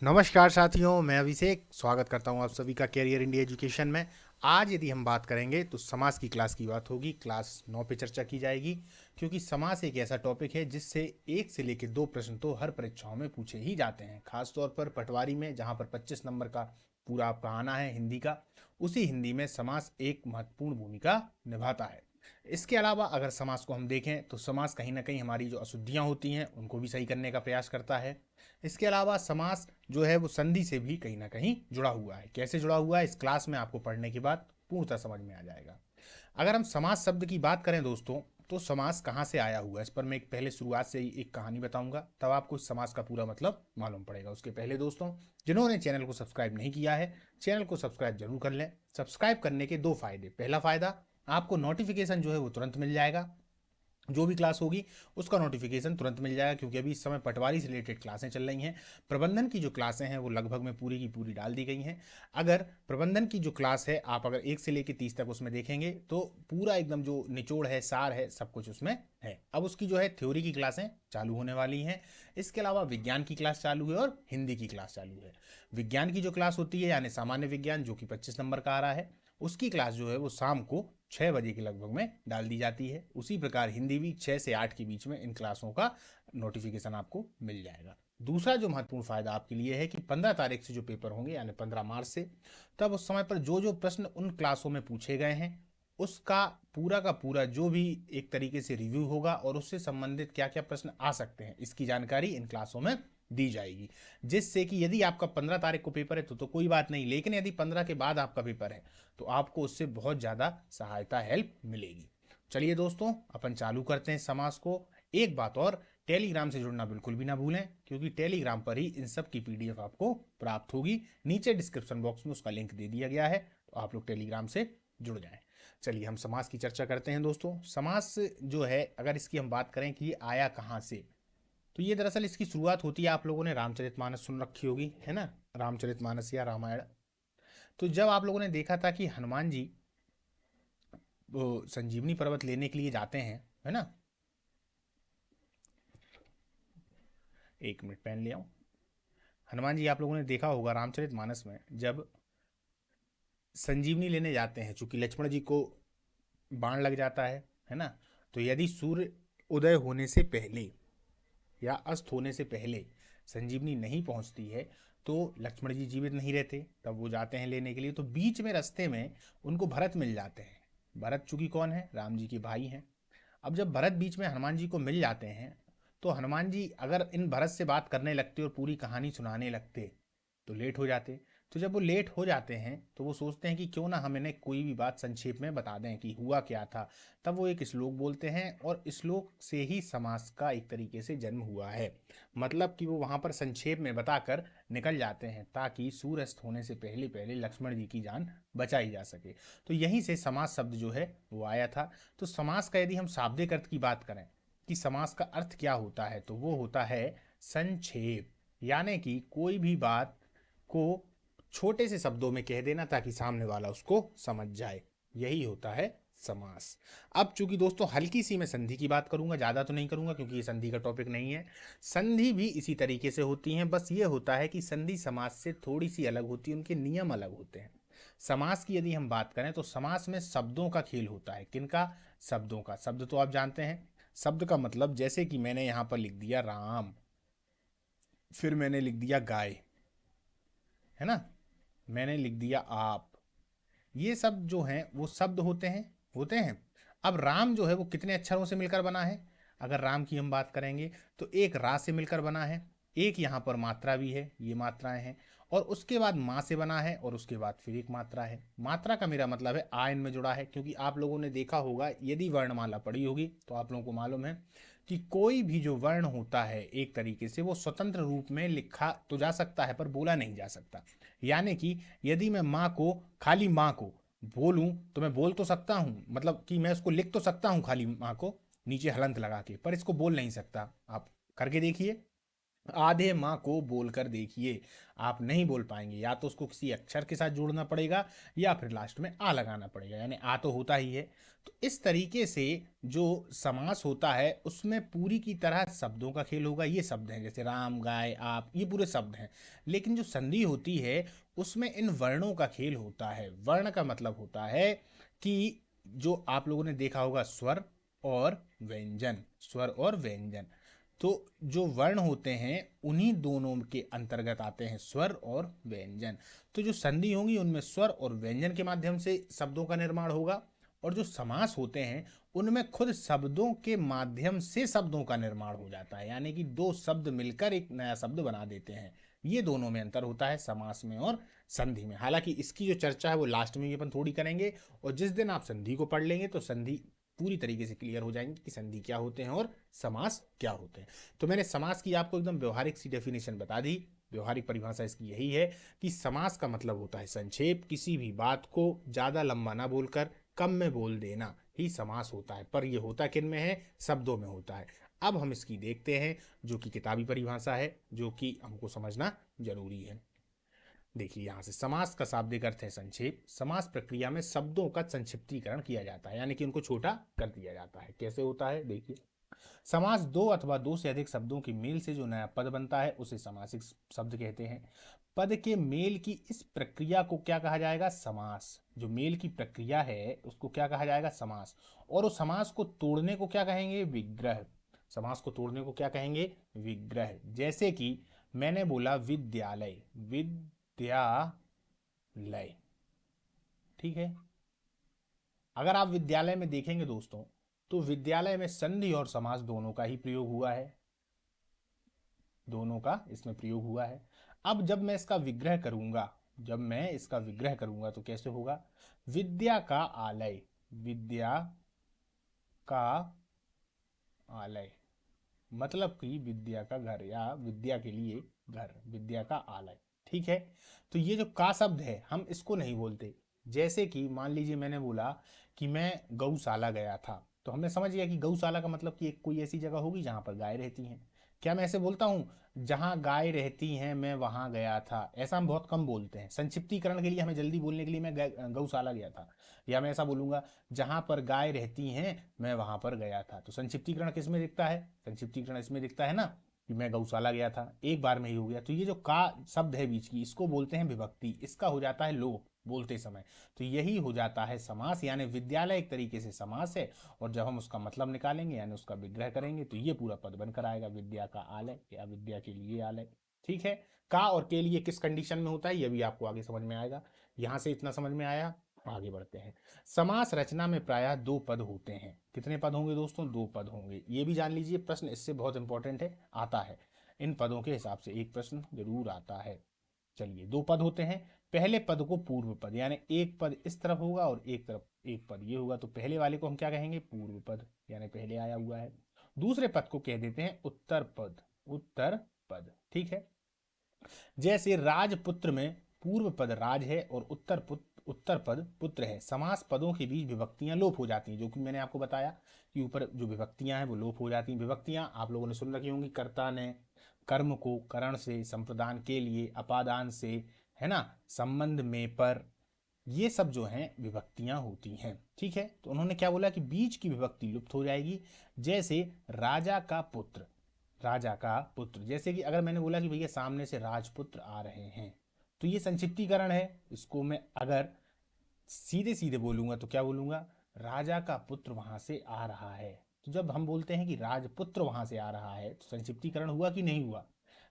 नमस्कार साथियों, मैं अभिषेक स्वागत करता हूं आप सभी का कैरियर इंडिया एजुकेशन में। आज यदि हम बात करेंगे तो समाज की क्लास की बात होगी। क्लास 9 पे चर्चा की जाएगी, क्योंकि समाज एक ऐसा टॉपिक है जिससे एक से लेकर दो प्रश्न तो हर परीक्षाओं में पूछे ही जाते हैं। खासतौर पर पटवारी में, जहां पर 25 नंबर का पूरा आपका आना है हिंदी का, उसी हिंदी में समाज एक महत्वपूर्ण भूमिका निभाता है। इसके अलावा अगर समाज को हम देखें तो समाज कहीं ना कहीं हमारी जो अशुद्धियां होती हैं उनको भी सही करने का प्रयास करता है। इसके अलावा समास जो है वो संधि से भी कहीं ना कहीं जुड़ा हुआ है। कैसे जुड़ा हुआ है, इस क्लास में आपको पढ़ने के बाद पूर्णतः समझ में आ जाएगा। अगर हम समास शब्द की बात करें दोस्तों, तो समास कहाँ से आया हुआ है, इस पर मैं एक पहले शुरुआत से ही एक कहानी बताऊंगा, तब आपको इस समास का पूरा मतलब मालूम पड़ेगा। उसके पहले दोस्तों, जिन्होंने चैनल को सब्सक्राइब नहीं किया है, चैनल को सब्सक्राइब जरूर कर लें। सब्सक्राइब करने के दो फायदे। पहला फायदा, आपको नोटिफिकेशन जो है वो तुरंत मिल जाएगा। जो भी क्लास होगी उसका नोटिफिकेशन तुरंत मिल जाएगा, क्योंकि अभी इस समय पटवारी से रिलेटेड क्लासें चल रही हैं। प्रबंधन की जो क्लासें हैं वो लगभग में पूरी की पूरी डाल दी गई हैं। अगर प्रबंधन की जो क्लास है, आप अगर 1 से लेकर 30 तक उसमें देखेंगे तो पूरा एकदम जो निचोड़ है, सार है, सब कुछ उसमें है। अब उसकी जो है थ्योरी की क्लासें चालू होने वाली हैं। इसके अलावा विज्ञान की क्लास चालू है और हिंदी की क्लास चालू है। विज्ञान की जो क्लास होती है, यानी सामान्य विज्ञान, जो कि 25 नंबर का आ रहा है, उसकी क्लास जो है वो शाम को 6 बजे के लगभग में डाल दी जाती है। उसी प्रकार हिंदी भी 6 से 8 के बीच में इन क्लासों का नोटिफिकेशन आपको मिल जाएगा। दूसरा जो महत्वपूर्ण फायदा आपके लिए है कि 15 तारीख से जो पेपर होंगे, यानी 15 मार्च से, तब उस समय पर जो जो प्रश्न उन क्लासों में पूछे गए हैं उसका पूरा का पूरा जो भी एक तरीके से रिव्यू होगा, और उससे संबंधित क्या क्या प्रश्न आ सकते हैं इसकी जानकारी इन क्लासों में दी जाएगी। जिससे कि यदि आपका 15 तारीख को पेपर है तो कोई बात नहीं, लेकिन यदि 15 के बाद आपका पेपर है तो आपको उससे बहुत ज़्यादा सहायता, हेल्प मिलेगी। चलिए दोस्तों, अपन चालू करते हैं समास को। एक बात और, टेलीग्राम से जुड़ना बिल्कुल भी ना भूलें, क्योंकि टेलीग्राम पर ही इन सब की पीडीएफ आपको प्राप्त होगी। नीचे डिस्क्रिप्शन बॉक्स में उसका लिंक दे दिया गया है, तो आप लोग टेलीग्राम से जुड़ जाएं। चलिए हम समास की चर्चा करते हैं दोस्तों। समास जो है, अगर इसकी हम बात करें कि ये आया कहाँ से, तो ये दरअसल इसकी शुरुआत होती है, आप लोगों ने रामचरितमानस सुन रखी होगी, है ना, रामचरितमानस या रामायण। तो जब आप लोगों ने देखा था कि हनुमान जी वो संजीवनी पर्वत लेने के लिए जाते हैं, है ना, 1 मिनट पेन ले आऊं। हनुमान जी आप लोगों ने देखा होगा रामचरितमानस में, जब संजीवनी लेने जाते हैं, चूंकि लक्ष्मण जी को बाण लग जाता है ना, तो यदि सूर्य उदय होने से पहले या अस्त होने से पहले संजीवनी नहीं पहुंचती है तो लक्ष्मण जी जीवित नहीं रहते। तब वो जाते हैं लेने के लिए, तो बीच में रास्ते में उनको भरत मिल जाते हैं। भरत चूंकि कौन है, राम जी के भाई हैं। अब जब भरत बीच में हनुमान जी को मिल जाते हैं, तो हनुमान जी अगर इन भरत से बात करने लगते और पूरी कहानी सुनाने लगते तो लेट हो जाते। तो जब वो लेट हो जाते हैं तो वो सोचते हैं कि क्यों ना हम इन्हें कोई भी बात संक्षेप में बता दें कि हुआ क्या था। तब वो एक श्लोक बोलते हैं, और श्लोक से ही समास का एक तरीके से जन्म हुआ है। मतलब कि वो वहां पर संक्षेप में बताकर निकल जाते हैं, ताकि सूर्यास्त होने से पहले पहले लक्ष्मण जी की जान बचाई जा सके। तो यहीं से समास शब्द जो है वो आया था। तो समास का यदि हम शाब्दिक अर्थ की बात करें कि समास का अर्थ क्या होता है, तो वो होता है संक्षेप। यानी कि कोई भी बात को छोटे से शब्दों में कह देना ताकि सामने वाला उसको समझ जाए, यही होता है समास। अब चूंकि दोस्तों हल्की सी मैं संधि की बात करूंगा, ज्यादा तो नहीं करूंगा क्योंकि ये संधि का टॉपिक नहीं है। संधि भी इसी तरीके से होती हैं, बस ये होता है कि संधि समास से थोड़ी सी अलग होती है, उनके नियम अलग होते हैं। समास की यदि हम बात करें तो समास में शब्दों का खेल होता है। किनका? शब्दों का। शब्द तो आप जानते हैं, शब्द का मतलब, जैसे कि मैंने यहां पर लिख दिया राम, फिर मैंने लिख दिया गाय, है ना, मैंने लिख दिया आप। ये सब जो हैं वो शब्द होते हैं। अब राम जो है वो कितने अक्षरों से मिलकर बना है? अगर राम की हम बात करेंगे तो एक रा से मिलकर बना है, एक यहाँ पर मात्रा भी है, ये मात्राएं हैं, और उसके बाद माँ से बना है, और उसके बाद फिर एक मात्रा है। मात्रा का मेरा मतलब है आ इनमें जुड़ा है, क्योंकि आप लोगों ने देखा होगा, यदि वर्णमाला पढ़ी होगी तो आप लोगों को मालूम है कि कोई भी जो वर्ण होता है एक तरीके से वो स्वतंत्र रूप में लिखा तो जा सकता है पर बोला नहीं जा सकता। यानी कि यदि मैं माँ को, खाली माँ को बोलूं तो मैं बोल तो सकता हूं, मतलब कि मैं उसको लिख तो सकता हूं खाली माँ को नीचे हलंत लगा के, पर इसको बोल नहीं सकता। आप करके देखिए, आधे माँ को बोलकर देखिए, आप नहीं बोल पाएंगे, या तो उसको किसी अक्षर के साथ जोड़ना पड़ेगा या फिर लास्ट में आ लगाना पड़ेगा, यानी आ तो होता ही है। तो इस तरीके से जो समास होता है उसमें पूरी की तरह शब्दों का खेल होगा। ये शब्द हैं जैसे राम, गाय, आप, ये पूरे शब्द हैं। लेकिन जो संधि होती है उसमें इन वर्णों का खेल होता है। वर्ण का मतलब होता है कि जो आप लोगों ने देखा होगा स्वर और व्यंजन, स्वर और व्यंजन, तो जो वर्ण होते हैं उन्हीं दोनों के अंतर्गत आते हैं स्वर और व्यंजन। तो जो संधि होंगी उनमें स्वर और व्यंजन के माध्यम से शब्दों का निर्माण होगा, और जो समास होते हैं उनमें खुद शब्दों के माध्यम से शब्दों का निर्माण हो जाता है, यानी कि दो शब्द मिलकर एक नया शब्द बना देते हैं। ये दोनों में अंतर होता है, समास में और संधि में। हालांकि इसकी जो चर्चा है वो लास्ट में भी अपन थोड़ी करेंगे, और जिस दिन आप संधि को पढ़ लेंगे तो संधि पूरी तरीके से क्लियर हो जाएंगे कि संधि क्या होते हैं और समास क्या होते हैं। तो मैंने समास की आपको एकदम व्यवहारिक सी डेफिनेशन बता दी। व्यवहारिक परिभाषा इसकी यही है कि समास का मतलब होता है संक्षेप, किसी भी बात को ज़्यादा लंबा ना बोलकर कम में बोल देना ही समास होता है। पर यह होता किन में है? शब्दों में होता है। अब हम इसकी देखते हैं, जो कि किताबी परिभाषा है, जो कि हमको समझना जरूरी है। देखिए यहाँ से, समास का शाब्दिक अर्थ है संक्षेप। समास प्रक्रिया में शब्दों का संक्षिप्तीकरण किया जाता है, यानी कि उनको छोटा कर दिया जाता है। कैसे होता है देखिए, समास दो अथवा दो से अधिक शब्दों के मेल से जो नया पद बनता है उसे समासिक शब्द कहते हैं। पद के मेल की इस प्रक्रिया को क्या कहा जाएगा? समास। जो मेल की प्रक्रिया है उसको क्या कहा जाएगा? समास। और उस समास को तोड़ने को क्या कहेंगे? विग्रह। समास को तोड़ने को क्या कहेंगे? विग्रह। जैसे कि मैंने बोला विद्यालय, विद्यालय, ठीक है। अगर आप विद्यालय में देखेंगे दोस्तों, तो विद्यालय में संधि और समास दोनों का ही प्रयोग हुआ है, दोनों का इसमें प्रयोग हुआ है। अब जब मैं इसका विग्रह करूंगा, जब मैं इसका विग्रह करूंगा तो कैसे होगा? विद्या का आलय, विद्या का आलय, मतलब कि विद्या का घर या विद्या के लिए घर, विद्या का आलय, ठीक है। तो ये जो का शब्द है हम इसको नहीं बोलते। जैसे कि मान लीजिए मैंने बोला कि मैं गौशाला गया था, तो हमने समझ लिया कि गौशाला का मतलब कि एक कोई ऐसी जगह होगी जहां पर गाय रहती हैं। क्या मैं ऐसे बोलता हूँ जहां गाय रहती हैं मैं वहां गया था? ऐसा हम बहुत कम बोलते हैं। संक्षिप्तीकरण के लिए, हमें जल्दी बोलने के लिए, मैं गौशाला गया था, या मैं ऐसा बोलूंगा जहां पर गाय रहती हैं मैं वहां पर गया था। तो संक्षिप्तीकरण किस में दिखता है? संक्षिप्तीकरण इसमें दिखता है ना कि मैं गौशाला गया था, एक बार में ही हो गया। तो ये जो का शब्द है बीच की, इसको बोलते हैं विभक्ति, इसका हो जाता है लोप बोलते समय। तो यही हो जाता है समास, यानी विद्यालय एक तरीके से समास है। और जब हम उसका मतलब निकालेंगे यानी उसका विग्रह करेंगे तो ये पूरा पद बनकर आएगा, विद्या का आलय या विद्या के लिए आलय, ठीक है। का और के लिए किस कंडीशन में होता है ये भी आपको आगे समझ में आएगा। यहां से इतना समझ में आया, आगे बढ़ते हैं। समास रचना में प्रायः दो पद होते हैं। कितने पद होंगे दोस्तों? दो पद होंगे। ये भी जान लीजिए, प्रश्न इससे बहुत इंपॉर्टेंट है, आता है इन पदों के हिसाब से एक प्रश्न जरूर आता है। चलिए, दो पद होते हैं। पहले पद को पूर्व पद, यानी एक पद इस तरफ होगा और एक तरफ एक पद ये होगा, तो पहले वाले को हम क्या कहेंगे? पूर्व पद, यानी पहले आया हुआ है। दूसरे पद को कह देते हैं उत्तर पद, उत्तर पद, ठीक है। जैसे राजपुत्र में पूर्व पद राज है और उत्तर पद पुत्र है। समास पदों के बीच विभक्तियां लोप हो जाती हैं, जो कि मैंने आपको बताया कि ऊपर जो विभक्तियां हैं वो लोप हो जाती हैं। विभक्तियां आप लोगों ने सुन रखी होंगी, कर्ता ने कर्म को करण से, संप्रदान के लिए अपादान से, है ना, संबंध में पर, ये सब जो हैं विभक्तियां होती हैं, ठीक है। तो उन्होंने क्या बोला कि बीच की विभक्ति लुप्त हो जाएगी। जैसे राजा का पुत्र, राजा का पुत्र, जैसे कि अगर मैंने बोला कि भैया सामने से राजपुत्र आ रहे हैं, तो ये संक्षिप्तीकरण है। इसको मैं अगर सीधे सीधे बोलूंगा तो क्या बोलूंगा? राजा का पुत्र वहां से आ रहा है। तो जब हम बोलते हैं कि राजपुत्र वहां से आ रहा है तो संक्षिप्तीकरण हुआ कि नहीं हुआ?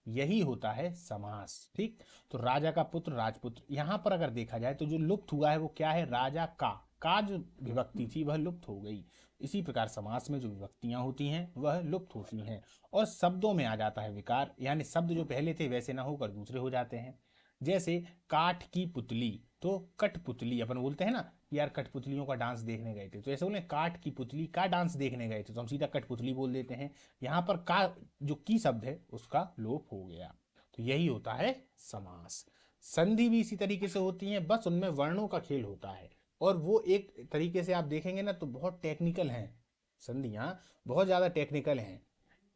यही होता है समास, ठीक। तो राजा का पुत्र राजपुत्र, यहां पर अगर देखा जाए तो जो लुप्त हुआ है वो क्या है? राजा का जो विभक्ति थी वह लुप्त हो गई। इसी प्रकार समास में जो विभक्तियां होती हैं वह लुप्त होती हैं, और शब्दों में आ जाता है विकार, यानी शब्द जो पहले थे वैसे ना होकर दूसरे हो जाते हैं। जैसे काठ की पुतली, तो कठपुतली अपन बोलते हैं ना कि यार कठपुतलियों का डांस देखने गए थे, तो ऐसे बोले काठ की पुतली का डांस देखने गए थे, तो हम सीधा कठपुतली बोल देते हैं। यहाँ पर का जो की शब्द है उसका लोप हो गया। तो यही होता है समास। संधि भी इसी तरीके से होती है, बस उनमें वर्णों का खेल होता है, और वो एक तरीके से आप देखेंगे ना तो बहुत टेक्निकल हैं, संधियां बहुत ज्यादा टेक्निकल हैं।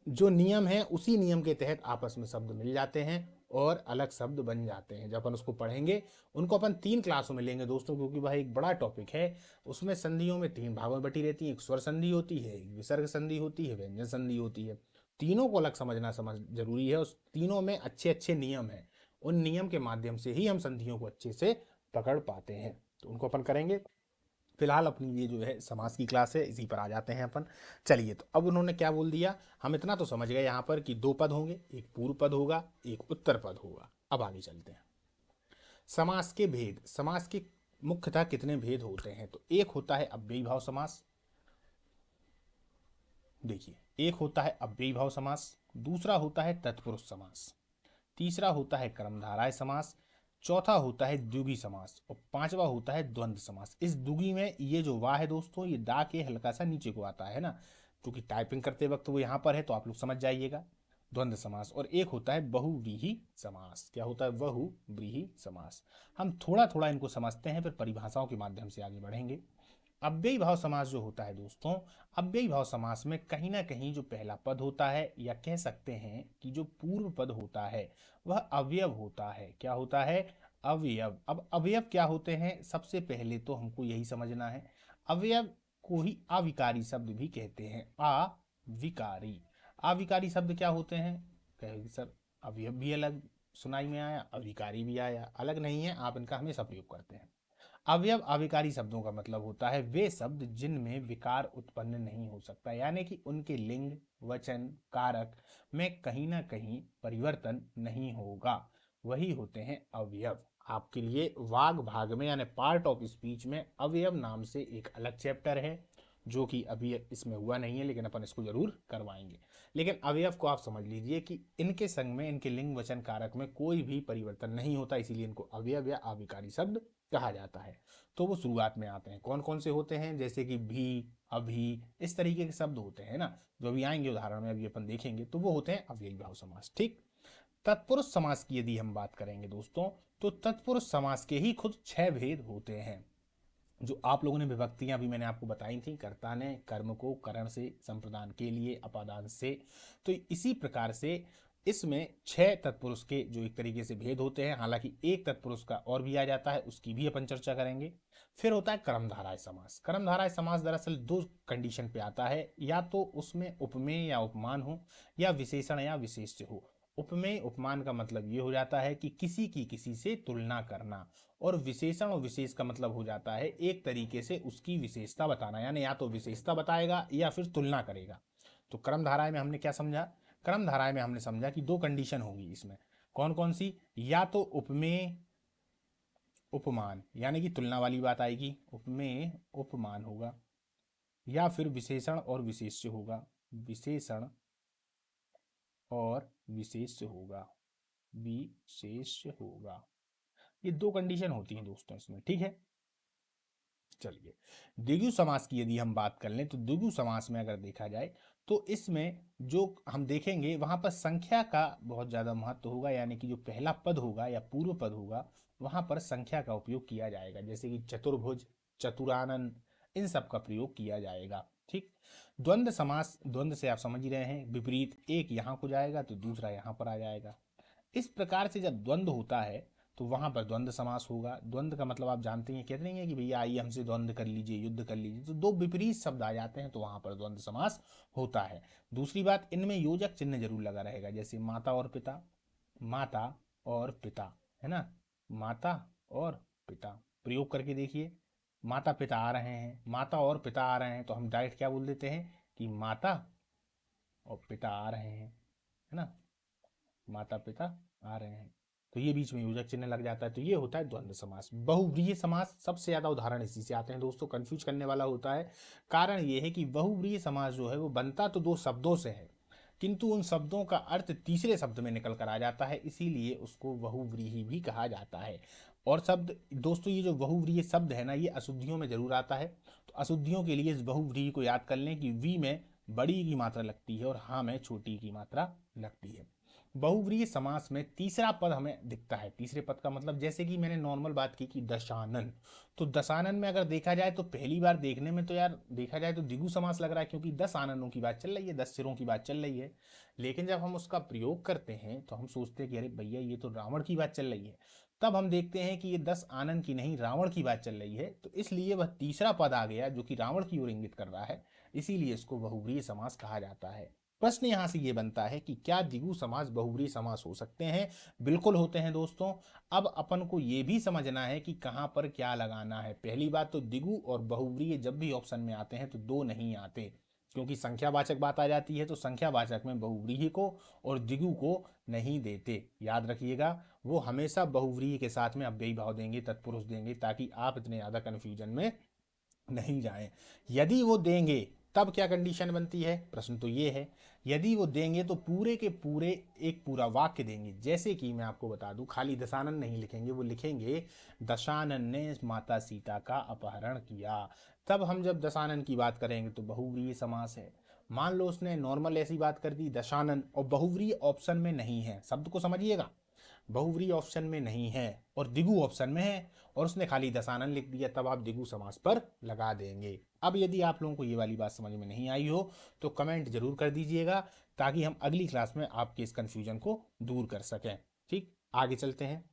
जो नियम है उसी नियम के तहत आपस में शब्द मिल जाते हैं और अलग शब्द बन जाते हैं। जब अपन उसको पढ़ेंगे, उनको अपन 3 क्लासों में लेंगे दोस्तों, क्योंकि वह एक बड़ा टॉपिक है। उसमें संधियों में 3 भागों में बटी रहती है, एक स्वर संधि होती है, एक विसर्ग संधि होती है, व्यंजन संधि होती है। तीनों को अलग समझ जरूरी है। उस तीनों में अच्छे अच्छे नियम हैं, उन नियम के माध्यम से ही हम संधियों को अच्छे से पकड़ पाते हैं। तो उनको अपन करेंगे। फिलहाल अपनी ये जो है समास की क्लास है, इसी पर आ जाते हैं अपन। चलिए, तो अब उन्होंने क्या बोल दिया, हम इतना तो समझ गए यहाँ पर कि 2 पद होंगे, एक पूर्व पद होगा, एक उत्तर पद होगा। अब आगे चलते हैं। समास के भेद। समास के मुख्यतः कितने भेद होते हैं? तो एक होता है अव्ययी भाव समास। देखिए, एक होता है अव्ययी भाव समास, दूसरा होता है तत्पुरुष समास, तीसरा होता है कर्मधारय समास, चौथा होता है द्विगुणी समास और पांचवा होता है द्वंद्व समास। इस द्विगुणी में ये जो वाह है दोस्तों, ये दा के हल्का सा नीचे को आता है ना, क्योंकि टाइपिंग करते वक्त वो यहाँ पर है, तो आप लोग समझ जाइएगा। द्वंद्व समास। और एक होता है बहुव्रीहि समास। क्या होता है? बहुव्रीहि समास। हम थोड़ा थोड़ा इनको समझते हैं, फिर परिभाषाओं के माध्यम से आगे बढ़ेंगे। अव्ययी भाव समास जो होता है दोस्तों, अव्ययी भाव समास में कहीं ना कहीं जो पहला पद होता है, या कह सकते हैं कि जो पूर्व पद होता है, वह अवयव होता है। क्या होता है? अवयव। अब अवयव क्या होते हैं, सबसे पहले तो हमको यही समझना है। अवयव को ही अविकारी शब्द भी कहते हैं। अविकारी। अविकारी शब्द क्या होते हैं? कहेगी सर अवयव भी अलग सुनाई में आया, अविकारी भी आया। अलग नहीं है, आप इनका हमेशा प्रयोग करते हैं। अवयव अविकारी शब्दों का मतलब होता है वे शब्द जिनमें विकार उत्पन्न नहीं हो सकता, यानी कि उनके लिंग, वचन, कारक में कहीं ना कहीं परिवर्तन नहीं होगा, वही होते हैं अवयव। आपके लिए वाग भाग में यानी पार्ट ऑफ स्पीच में अवयव नाम से एक अलग चैप्टर है, जो कि अभी इसमें हुआ नहीं है, लेकिन अपन इसको जरूर करवाएंगे। लेकिन अवयव को आप समझ लीजिए कि इनके संग में, इनके लिंग, वचन, कारक में कोई भी परिवर्तन नहीं होता, इसीलिए इनको अवयव या अविकारी शब्द कहा जाता है। तो वो शुरुआत में आते हैं। कौन कौन से होते हैं? जैसे कि भी, अभी, इस तरीके के शब्द होते हैं ना, जो अभी आएंगे उदाहरण में, अभी अपन देखेंगे, तो वो होते हैं अव्ययी भाव समास। ठीक। तत्पुरुष समास की यदि हम बात करेंगे दोस्तों, तो तत्पुरुष समास के ही खुद 6 भेद होते हैं। जो आप लोगों ने विभक्तियां भी मैंने आपको बताई थी, कर्ता ने कर्म को करण से, संप्रदान के लिए, अपादान से, तो इसी प्रकार से इसमें 6 तत्पुरुष के जो एक तरीके से भेद होते हैं। हालांकि एक तत्पुरुष का और भी आ जाता है, उसकी भी अपन चर्चा करेंगे। फिर होता है कर्मधारय समास। कर्मधारय समास दरअसल 2 कंडीशन पे आता है, या तो उसमें उपमेय या उपमान हो, या विशेषण या विशेष्य हो। उपमेय उपमान का मतलब ये हो जाता है कि किसी की किसी से तुलना करना, और विशेषण और विशेष का मतलब हो जाता है एक तरीके से उसकी विशेषता बताना, यानी या तो विशेषता बताएगा या फिर तुलना करेगा। तो क्रम धाराएं में हमने क्या समझा? क्रम धाराएं में हमने समझा कि 2 कंडीशन होगी इसमें। कौन कौन सी? या तो उपमेय उपमान, यानी कि तुलना वाली बात आएगी, उपमेय उपमान होगा, या फिर विशेषण और विशेष्य होगा, विशेषण और विशेष्य होगा, विशेष्य होगा। ये 2 कंडीशन होती हैं दोस्तों इसमें। ठीक है। चलिए, द्विगु समास की यदि हम बात कर लें, तो द्विगु समास में अगर देखा जाए, तो इसमें जो हम देखेंगे वहां पर संख्या का बहुत ज्यादा महत्व होगा, यानी कि जो पहला पद होगा या पूर्व पद होगा, वहां पर संख्या का उपयोग किया जाएगा। जैसे कि चतुर्भुज, चतुरानन, इन सब का प्रयोग किया जाएगा। ठीक। द्वंद्व समास, द्वंद्व से आप समझ ही रहे हैं, विपरीत, एक यहां को जाएगा तो दूसरा यहां पर आ जाएगा। इस प्रकार से जब द्वंद्व होता है, तो वहां पर द्वंद्व समास होगा। द्वंद्व का मतलब आप जानते हैं, कहते नहीं है कि भैया आइए हमसे द्वंद्व कर लीजिए, युद्ध कर लीजिए, तो 2 विपरीत शब्द आ जाते हैं, तो वहां पर द्वंद्व समास होता है। दूसरी बात, इनमें योजक चिन्ह जरूर लगा रहेगा, जैसे माता और पिता, माता और पिता, है ना, माता और पिता। प्रयोग करके देखिए, माता पिता आ रहे हैं, माता और पिता आ रहे हैं, तो हम डायरेक्ट क्या बोल देते हैं कि माता और पिता आ रहे हैं, है ना, माता पिता आ रहे हैं, तो ये बीच में योजक चिन्ह लग जाता है। तो ये होता है द्वंद्व समास। बहुव्रीहि समास, सबसे ज्यादा उदाहरण इसी से आते हैं दोस्तों, कंफ्यूज करने वाला होता है। कारण ये है कि बहुव्रीहि समास जो है वो बनता तो 2 शब्दों से है, किंतु उन शब्दों का अर्थ तीसरे शब्द में निकल कर आ जाता है, इसीलिए उसको बहुव्रीहि भी कहा जाता है। और शब्द दोस्तों, ये जो बहुव्रीहि शब्द है ना, ये अशुद्धियों में जरूर आता है, तो अशुद्धियों के लिए इस बहुव्रीहि को याद कर लें कि वी में बड़ी की मात्रा लगती है और हाँ में छोटी की मात्रा लगती है। बहुव्रीहि समास में तीसरा पद हमें दिखता है। तीसरे पद का मतलब, जैसे कि मैंने नॉर्मल बात की कि दशानन, तो दशानन में अगर देखा जाए तो पहली बार देखने में तो यार देखा जाए तो द्विगु समास लग रहा है, क्योंकि 10 आननों की बात चल रही है, 10 सिरों की बात चल रही है। लेकिन जब हम उसका प्रयोग करते हैं तो हम सोचते हैं कि अरे भैया ये तो रावण की बात चल रही है। तब हम देखते हैं कि ये 10 आनन की नहीं, रावण की बात चल रही है, तो इसलिए वह तीसरा पद आ गया जो कि रावण की ओर इंगित कर रहा है, इसीलिए इसको बहुव्रीहि समास कहा जाता है। प्रश्न यहां से ये बनता है कि क्या द्विगु समास बहुव्रीहि समास हो सकते हैं? बिल्कुल होते हैं दोस्तों। अब अपन को ये भी समझना है कि कहां पर क्या लगाना है। पहली बात तो द्विगु और बहुव्रीहि जब भी ऑप्शन में आते हैं तो दो नहीं आते, क्योंकि संख्यावाचक बात आ जाती है तो संख्यावाचक में बहुव्रीहि को और द्विगु को नहीं देते, याद रखिएगा। वो हमेशा बहुव्रीहि के साथ में अव्ययी भाव देंगे, तत्पुरुष देंगे, ताकि आप इतने ज्यादा कंफ्यूजन में नहीं जाएं। यदि वो देंगे तब क्या कंडीशन बनती है, प्रश्न तो ये है। यदि वो देंगे तो पूरे के पूरे एक पूरा वाक्य देंगे। जैसे कि मैं आपको बता दूं, खाली दशानन नहीं लिखेंगे, वो लिखेंगे दशानन ने माता सीता का अपहरण किया। तब हम जब दशानन की बात करेंगे तो बहुव्रीहि समास है। मान लो उसने नॉर्मल ऐसी बात कर दी दशानन, और बहुव्रीहि ऑप्शन में नहीं है, शब्द को समझिएगा, बहुव्रीहि ऑप्शन में नहीं है और द्विगु ऑप्शन में है, और उसने खाली दशानन लिख दिया, तब आप द्विगु समास पर लगा देंगे। अब यदि आप लोगों को ये वाली बात समझ में नहीं आई हो तो कमेंट जरूर कर दीजिएगा, ताकि हम अगली क्लास में आपके इस कंफ्यूजन को दूर कर सकें। ठीक, आगे चलते हैं।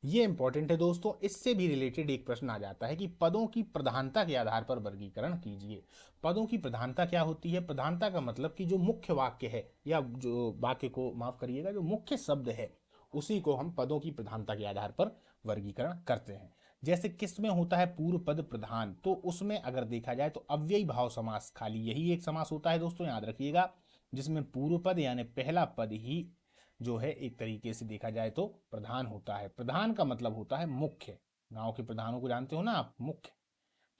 ये इंपॉर्टेंट है दोस्तों, इससे भी रिलेटेड एक प्रश्न आ जाता है कि पदों की प्रधानता के आधार पर वर्गीकरण कीजिए। पदों की प्रधानता क्या होती है? प्रधानता का मतलब कि जो मुख्य वाक्य है, या जो वाक्य को माफ करिएगा, जो मुख्य शब्द है, उसी को हम पदों की प्रधानता के आधार पर वर्गीकरण करते हैं। जैसे किसमें होता है पूर्व पद प्रधान, तो उसमें अगर देखा जाए तो अव्ययी भाव समास, खाली यही एक समास होता है दोस्तों, याद रखिएगा, जिसमें पूर्व पद यानी पहला पद ही जो है एक तरीके से देखा जाए तो प्रधान होता है। प्रधान का मतलब होता है मुख्य। गांव के प्रधानों को जानते हो ना आप, मुख्य।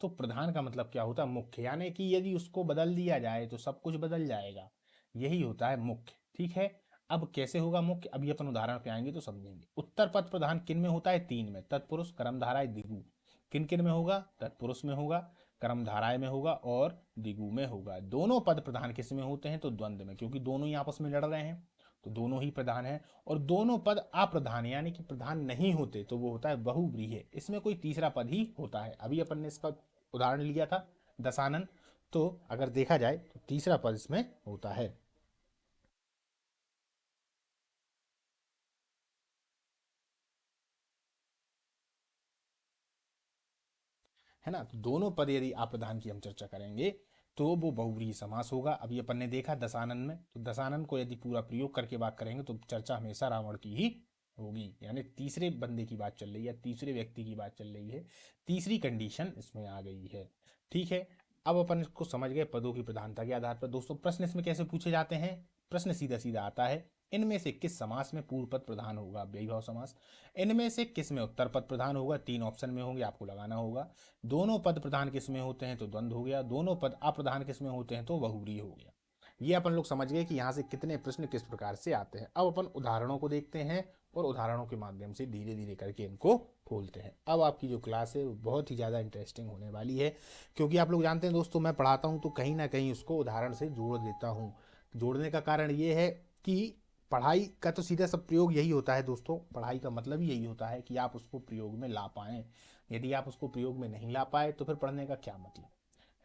तो प्रधान का मतलब क्या होता है? मुख्य, यानी कि यदि उसको बदल दिया जाए तो सब कुछ बदल जाएगा, यही होता है मुख्य। ठीक है, अब कैसे होगा मुख्य, अभी अपन उदाहरण पे आएंगे तो समझेंगे। उत्तर पद प्रधान किन में होता है? तीन में, तत्पुरुष, कर्मधारय, द्विगु। किन किन में होगा? तत्पुरुष में होगा, कर्मधारय में होगा और द्विगु में होगा। दोनों पद प्रधान किस में होते हैं? तो द्वंद्व में, क्योंकि दोनों ही आपस में लड़ रहे हैं, तो दोनों ही प्रधान है। और दोनों पद अप्रधान यानी कि प्रधान नहीं होते तो वो होता है बहुव्रीहि। इसमें कोई तीसरा पद ही होता है। अभी अपन ने इसका उदाहरण लिया था दशानन, तो अगर देखा जाए तो तीसरा पद इसमें होता है ना। तो दोनों पद यदि अप्रधान की हम चर्चा करेंगे तो वो बहुव्रीहि समास होगा। अभी अपन ने देखा दशानन में, तो दशानन को यदि पूरा प्रयोग करके बात करेंगे तो चर्चा हमेशा रावण की ही होगी, यानी तीसरे बंदे की बात चल रही है, तीसरे व्यक्ति की बात चल रही है, तीसरी कंडीशन इसमें आ गई है। ठीक है, अब अपन इसको समझ गए पदों की प्रधानता के आधार पर। दोस्तों प्रश्न इसमें कैसे पूछे जाते हैं? प्रश्न सीधा सीधा आता है, इनमें से किस समास में पूर्व पद प्रधान होगा? बेईभाव समास। इनमें से किस में उत्तर पद प्रधान होगा? तीन ऑप्शन में होंगे, आपको लगाना होगा। दोनों पद प्रधान किस में होते हैं? तो द्वंद्व हो गया। दोनों पद अप्रधान किस में होते हैं? तो बहुव्रीहि हो गया। ये अपन लोग समझ गए कि यहाँ से कितने प्रश्न किस प्रकार से आते हैं। अब अपन उदाहरणों को देखते हैं और उदाहरणों के माध्यम से धीरे धीरे करके इनको खोलते हैं। अब आपकी जो क्लास है वो बहुत ही ज़्यादा इंटरेस्टिंग होने वाली है, क्योंकि आप लोग जानते हैं दोस्तों, मैं पढ़ाता हूँ तो कहीं ना कहीं उसको उदाहरण से जोड़ देता हूँ। जोड़ने का कारण ये है कि पढ़ाई का तो सीधा सब प्रयोग यही होता है दोस्तों, पढ़ाई का मतलब ही यही होता है कि आप उसको प्रयोग में ला पाएं। यदि आप उसको प्रयोग में नहीं ला पाए तो फिर पढ़ने का क्या मतलब,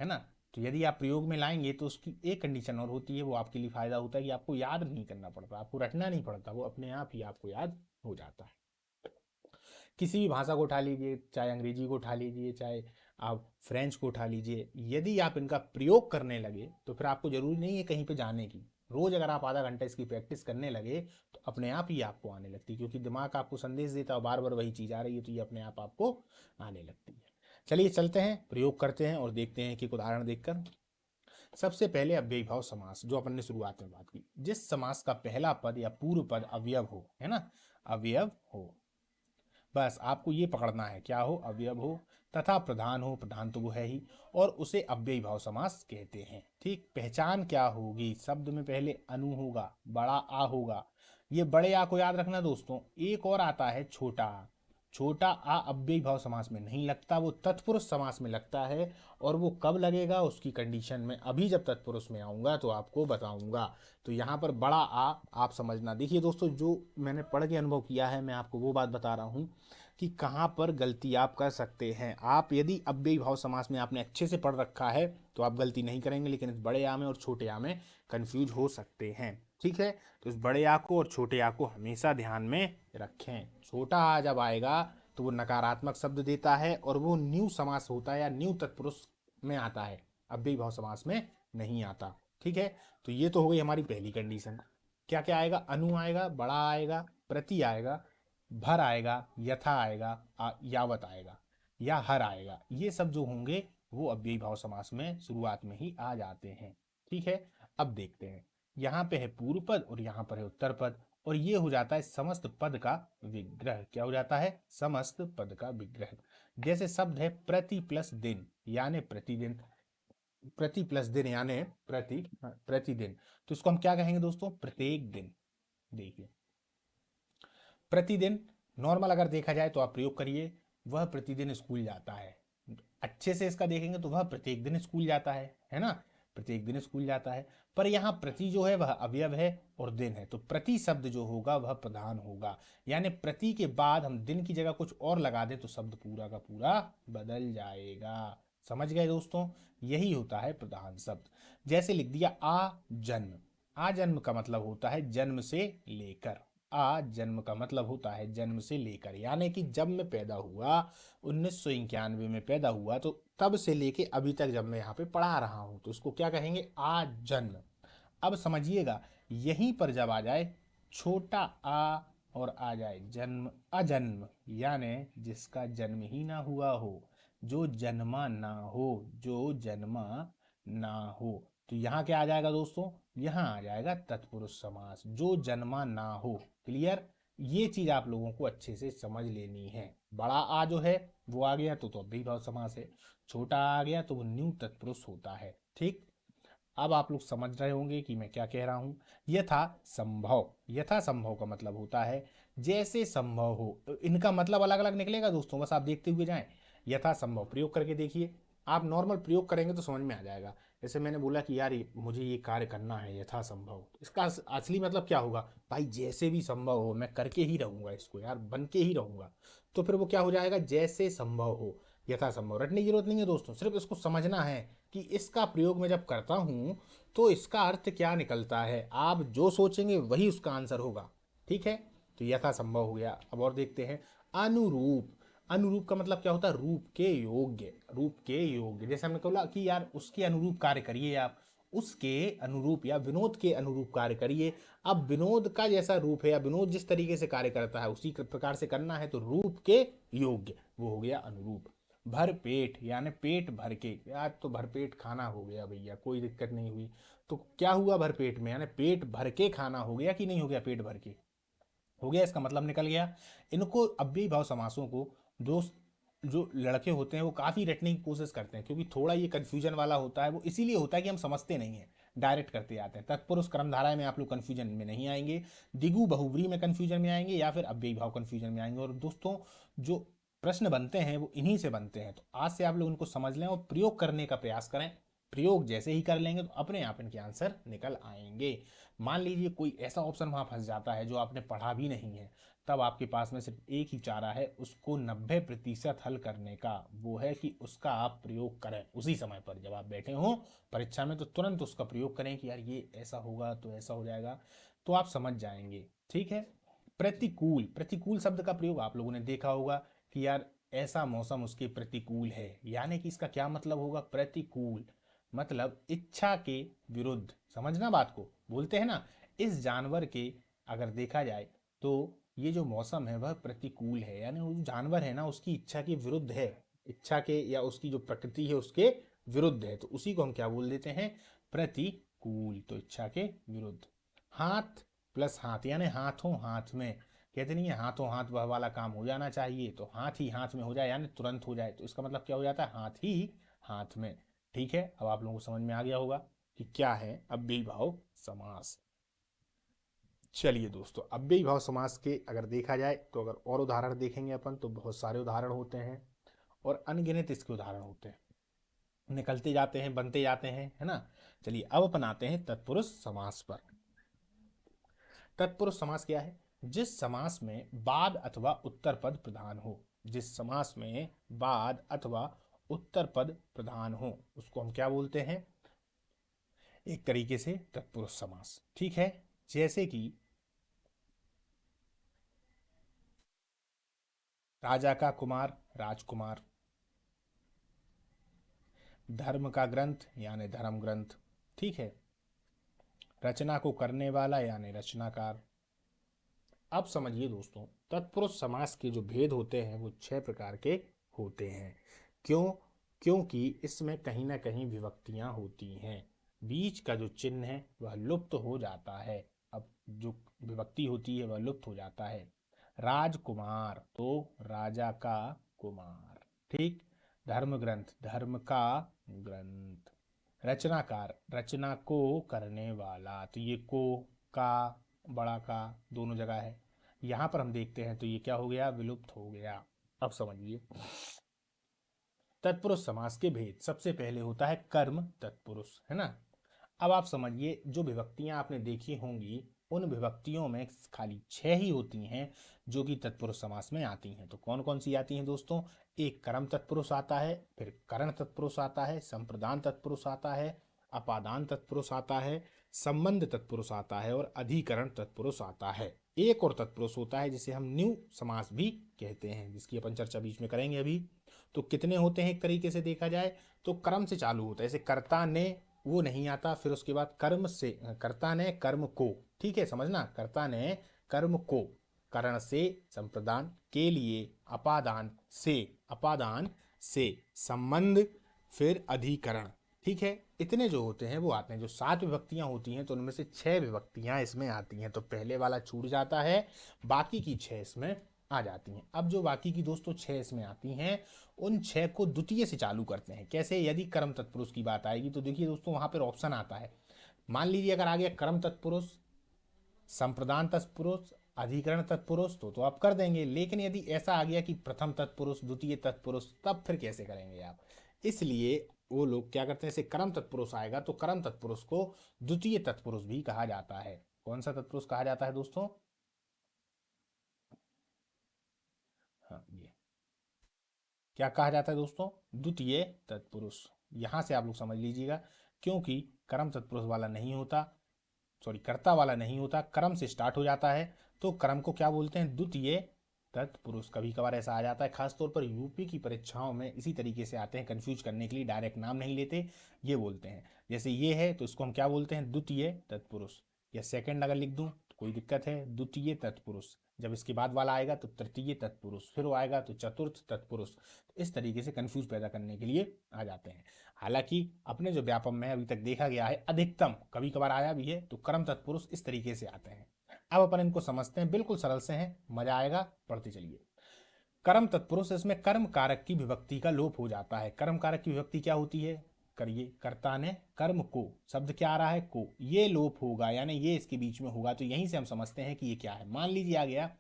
है ना। तो यदि आप प्रयोग में लाएंगे तो उसकी एक कंडीशन और होती है, वो आपके लिए फायदा होता है कि आपको याद नहीं करना पड़ता, आपको रटना नहीं पड़ता, वो अपने आप ही आपको याद हो जाता है। किसी भी भाषा को उठा लीजिए, चाहे अंग्रेजी को उठा लीजिए, चाहे आप फ्रेंच को उठा लीजिए, यदि आप इनका प्रयोग करने लगे तो फिर आपको जरूरी नहीं है कहीं पे जाने की। रोज अगर आप आधा घंटा इसकी प्रैक्टिस करने लगे तो अपने आप ही आपको आने लगती है, क्योंकि दिमाग आपको संदेश देता है बार बार वही चीज आ रही है, तो ये अपने आप आपको आने लगती है। चलिए चलते हैं, प्रयोग करते हैं और देखते हैं कि एक उदाहरण देखकर। सबसे पहले अव्ययी भाव समास, जो अपन ने शुरुआत में बात की, जिस समास का पहला पद या पूर्व पद अवयव हो, है ना, अवयव हो, बस आपको ये पकड़ना है, क्या हो? अवयव हो, तथा प्रधान हो, प्रधान तो वो है ही, और उसे अव्ययी भाव समास कहते हैं। ठीक, पहचान क्या होगी? शब्द में पहले अनु होगा, बड़ा आ होगा। ये बड़े आ को याद रखना दोस्तों। एक और आता है छोटा आ। छोटा आ अव्ययी भाव समास में नहीं लगता, वो तत्पुरुष समास में लगता है। और वो कब लगेगा उसकी कंडीशन में अभी जब तत्पुरुष में आऊँगा तो आपको बताऊँगा। तो यहाँ पर बड़ा आ आप समझना। देखिए दोस्तों, जो मैंने पढ़ के अनुभव किया है मैं आपको वो बात बता रहा हूँ कि कहाँ पर गलती आप कर सकते हैं। आप यदि अव्ययी भाव समास में आपने अच्छे से पढ़ रखा है तो आप गलती नहीं करेंगे, लेकिन इस बड़े आ में और छोटे आ में कंफ्यूज हो सकते हैं। ठीक है, तो इस बड़े आ को और छोटे आ को हमेशा ध्यान में रखें। छोटा आ जब आएगा तो वो नकारात्मक शब्द देता है और वो न्यू समास होता है या न्यू तत्पुरुष में आता है, अव्ययी भाव समास में नहीं आता। ठीक है, तो ये तो हो गई हमारी पहली कंडीशन। क्या क्या आएगा? अनु आएगा, बड़ा आएगा, प्रति आएगा, भर आएगा, यथा आएगा, यावत आएगा या हर आएगा। ये सब जो होंगे वो अव्ययी भाव समास में शुरुआत में ही आ जाते हैं। ठीक है, अब देखते हैं। यहाँ पे है पूर्व पद और यहाँ पर है उत्तर पद, और ये हो जाता है समस्त पद का विग्रह। क्या हो जाता है? समस्त पद का विग्रह। जैसे शब्द है प्रति प्लस दिन यानी प्रतिदिन, प्रति प्लस दिन यानी प्रतिदिन। तो इसको हम क्या कहेंगे दोस्तों? प्रत्येक दिन। देखिए, प्रतिदिन नॉर्मल अगर देखा जाए तो आप प्रयोग करिए, वह प्रतिदिन स्कूल जाता है। अच्छे से इसका देखेंगे तो वह प्रत्येक दिन स्कूल जाता है ना? प्रत्येक दिन स्कूल जाता है। पर यहाँ प्रति जो है वह अवयव है और दिन है, तो प्रति शब्द जो होगा वह प्रधान होगा। यानी प्रति के बाद हम दिन की जगह कुछ और लगा दें तो शब्द पूरा का पूरा बदल जाएगा। समझ गए दोस्तों? यही होता है प्रधान शब्द। जैसे लिख दिया आ जन्म। आ जन्म का मतलब होता है जन्म से लेकर। आ जन्म का मतलब होता है जन्म से लेकर, यानी कि जब मैं पैदा हुआ 1991 में पैदा हुआ तो तब से लेके अभी तक जब मैं यहाँ पे पढ़ा रहा हूँ तो उसको क्या कहेंगे? आ जन्म। अब समझिएगा, यहीं पर जब आ जाए छोटा आ और आ जाए जन्म अजन्म, यानी जिसका जन्म ही ना हुआ हो, जो जन्मा ना हो, जो जन्मा ना हो, तो यहाँ क्या आ जाएगा दोस्तों? यहाँ आ जाएगा तत्पुरुष समास, जो जन्मा ना हो। क्लियर? ये चीज आप लोगों को अच्छे से समझ लेनी है। बड़ा आ जो है वो आ गया तो अव्ययी भाव समास है, छोटा आ गया तो वो न्यू तत्पुरुष होता है। ठीक, अब आप लोग समझ रहे होंगे कि मैं क्या कह रहा हूं। यथा संभव, यथा संभव का मतलब होता है जैसे संभव हो। इनका मतलब अलग अलग निकलेगा दोस्तों, बस आप देखते हुए जाएं। यथा संभव प्रयोग करके देखिए, आप नॉर्मल प्रयोग करेंगे तो समझ में आ जाएगा। जैसे मैंने बोला कि यार मुझे ये कार्य करना है यथा संभव, इसका असली मतलब क्या होगा? भाई जैसे भी संभव हो मैं करके ही रहूंगा इसको, यार बन के ही रहूंगा। तो फिर वो क्या हो जाएगा? जैसे संभव हो, यथा संभव। रटने की जरूरत नहीं है दोस्तों, सिर्फ इसको समझना है कि इसका प्रयोग मैं जब करता हूं तो इसका अर्थ क्या निकलता है। आप जो सोचेंगे वही उसका आंसर होगा। ठीक है, तो यथा संभव हो गया। अब और देखते हैं अनुरूप। अनुरूप का मतलब क्या होता है? रूप के योग्य, रूप के योग्य। जैसे हमने बोला कि यार उसके अनुरूप कार्य करिए, आप उसके अनुरूप या विनोद के अनुरूप कार्य करिए। अब विनोद का जैसा रूप है या विनोद जिस तरीके से कार्य करता है उसी प्रकार से करना है, तो रूप के योग्य वो हो गया अनुरूप। भर पेट यानी पेट भर के, आज तो भरपेट खाना हो गया भैया, कोई दिक्कत नहीं हुई। तो क्या हुआ भर पेट में? यानी पेट भर के खाना हो गया कि नहीं हो गया? पेट भर के हो गया, इसका मतलब निकल गया। इनको अव्ययी भाव समासों को दोस्त जो लड़के होते हैं वो काफ़ी रटने की कोशिश करते हैं, क्योंकि थोड़ा ये कन्फ्यूजन वाला होता है। वो इसीलिए होता है कि हम समझते नहीं हैं, डायरेक्ट करते आते हैं। तत्पुरुष कर्मधारय में आप लोग कन्फ्यूजन में नहीं आएंगे, दिगु बहुव्री में कन्फ्यूजन में आएंगे या फिर अव्ययी भाव कन्फ्यूजन में आएंगे। और दोस्तों जो प्रश्न बनते हैं वो इन्हीं से बनते हैं, तो आज से आप लोग उनको समझ लें और प्रयोग करने का प्रयास करें। प्रयोग जैसे ही कर लेंगे तो अपने आप इनके आंसर निकल आएंगे। मान लीजिए कोई ऐसा ऑप्शन वहां फंस जाता है जो आपने पढ़ा भी नहीं है, तब आपके पास में सिर्फ एक ही चारा है उसको 90% हल करने का, वो है कि उसका आप प्रयोग करें उसी समय पर जब आप बैठे हो परीक्षा में, तो तुरंत उसका प्रयोग करें कि यार ये ऐसा होगा तो ऐसा हो जाएगा, तो आप समझ जाएंगे। ठीक है, प्रतिकूल। प्रतिकूल शब्द का प्रयोग आप लोगों ने देखा होगा कि यार ऐसा मौसम उसके प्रतिकूल है, यानी कि इसका क्या मतलब होगा? प्रतिकूल मतलब इच्छा के विरुद्ध। समझना बात को, बोलते हैं ना इस जानवर के अगर देखा जाए तो ये जो मौसम है वह प्रतिकूल है, यानी वो जानवर है ना उसकी इच्छा के विरुद्ध है, इच्छा के या उसकी जो प्रकृति है उसके विरुद्ध है, तो उसी को हम क्या बोल देते हैं? प्रतिकूल। तो इच्छा के विरुद्ध। हाथ प्लस हाथ यानी हाथों हाथ में, कहते नहीं है हाथों हाथ वह वाला काम हो जाना चाहिए, तो हाथ ही हाथ में हो जाए यानी तुरंत हो जाए, तो इसका मतलब क्या हो जाता है? हाथ ही हाथ में। ठीक है, अब आप लोगों को समझ में आ गया होगा कि क्या है अव्ययी भाव समास। चलिए दोस्तों, अव्ययी भाव समास के अगर देखा जाए तो अगर और उदाहरण देखेंगे अपन तो बहुत सारे उदाहरण होते हैं और अनगिनत इसके उदाहरण होते हैं, निकलते जाते हैं, बनते जाते हैं, है ना। चलिए अब अपन आते हैं तत्पुरुष समास पर। तत्पुरुष समास क्या है? जिस समास में बाद अथवा उत्तर पद प्रधान हो, जिस समास में बाद अथवा उत्तर पद प्रधान हो उसको हम क्या बोलते हैं? एक तरीके से तत्पुरुष समास, ठीक है। जैसे कि राजा का कुमार राजकुमार, धर्म का ग्रंथ यानी धर्म ग्रंथ, ठीक है। रचना को करने वाला यानी रचनाकार। अब समझिए दोस्तों, तत्पुरुष समास के जो भेद होते हैं वो 6 प्रकार के होते हैं। क्यों? क्योंकि इसमें कहीं ना कहीं विभक्तियां होती हैं, बीच का जो चिन्ह है वह लुप्त हो जाता है। अब जो विभक्ति होती है वह लुप्त हो जाता है। राजकुमार तो राजा का कुमार, ठीक। धर्म ग्रंथ धर्म का ग्रंथ। रचनाकार रचना को करने वाला, तो ये को का बड़ा का दोनों जगह है। यहां पर हम देखते हैं तो ये क्या हो गया? विलुप्त हो गया। अब समझिए तत्पुरुष समास के भेद। सबसे पहले होता है कर्म तत्पुरुष, है ना। अब आप समझिए जो विभक्तियां आपने देखी होंगी उन विभक्तियों में खाली 6 ही होती हैं जो कि तत्पुरुष समास में आती हैं। तो कौन कौन सी आती हैं दोस्तों? एक कर्म तत्पुरुष आता है, फिर करण तत्पुरुष आता है, संप्रदान तत्पुरुष आता है, अपादान तत्पुरुष आता है, संबंध तत्पुरुष आता है और अधिकरण तत्पुरुष आता है। एक और तत्पुरुष होता है जिसे हम न्यू समास भी कहते हैं, जिसकी अपन चर्चा बीच में करेंगे अभी। तो कितने होते हैं एक तरीके से देखा जाए तो क्रम से चालू होता है, जैसे कर्ता ने वो नहीं आता, फिर उसके बाद कर्म से, कर्ता ने कर्म को, ठीक है समझना, कर्ता ने कर्म को, करण से, संप्रदान के लिए, अपादान से संबंध, फिर अधिकरण, ठीक है। इतने जो होते हैं वो आते हैं। जो 7 विभक्तियां होती हैं तो उनमें से 6 विभक्तियां इसमें आती हैं, तो पहले वाला छूट जाता है, बाकी की 6 इसमें आ जाती हैं। अब जो बाकी की दोस्तों 6 इसमें आती हैं उन 6 को द्वितीय से चालू करते हैं। कैसे? यदि कर्म तत्पुरुष की बात आएगी तो देखिए दोस्तों वहां पर ऑप्शन आता है। मान लीजिए अगर आ गया कर्म तत्पुरुष, संप्रदान तत्पुरुष, अधिकरण तत्पुरुष तो आप कर देंगे, लेकिन यदि ऐसा आ गया कि प्रथम तत्पुरुष, द्वितीय तत्पुरुष, तब फिर कैसे करेंगे आप? इसलिए वो लोग क्या करते हैं, जैसे कर्म तत्पुरुष आएगा तो कर्म तत्पुरुष को द्वितीय तत्पुरुष भी कहा जाता है। कौन सा तत्पुरुष कहा जाता है दोस्तों? हाँ, ये क्या कहा जाता है दोस्तों? द्वितीय तत्पुरुष। यहां से आप लोग समझ लीजिएगा, क्योंकि कर्म तत्पुरुष वाला नहीं होता, सॉरी कर्ता वाला नहीं होता, कर्म से स्टार्ट हो जाता है, तो कर्म को क्या बोलते हैं? द्वितीय तत्पुरुष। कभी कभार ऐसा आ जाता है, खासतौर पर यूपी की परीक्षाओं में इसी तरीके से आते हैं, कंफ्यूज करने के लिए डायरेक्ट नाम नहीं लेते, ये बोलते हैं जैसे ये है तो इसको हम क्या बोलते हैं? द्वितीय तत्पुरुष। या सेकंड अगर लिख दूं तो कोई दिक्कत है? द्वितीय तत्पुरुष। जब इसके बाद वाला आएगा तो तृतीय तत्पुरुष, फिर वो आएगा तो चतुर्थ तत्पुरुष। तो इस तरीके से कंफ्यूज पैदा करने के लिए आ जाते हैं। हालांकि अपने जो व्यापम में अभी तक देखा गया है, अधिकतम कभी कभार आया भी है तो कर्म तत्पुरुष इस तरीके से आते हैं। अब अपन इनको समझते हैं, बिल्कुल सरल से हैं, मजा आएगा, पढ़ते चलिए। कर्म तत्पुरुष, इसमें कर्म कारक की विभक्ति का लोप हो जाता है। कर्म कारक की विभक्ति क्या होती है? करिए, कर्ता ने कर्म को, शब्द क्या आ रहा है? को, ये लोप होगा यानी ये इसके बीच में होगा, तो यहीं से हम समझते हैं कि ये क्या है। मान लीजिए आ गया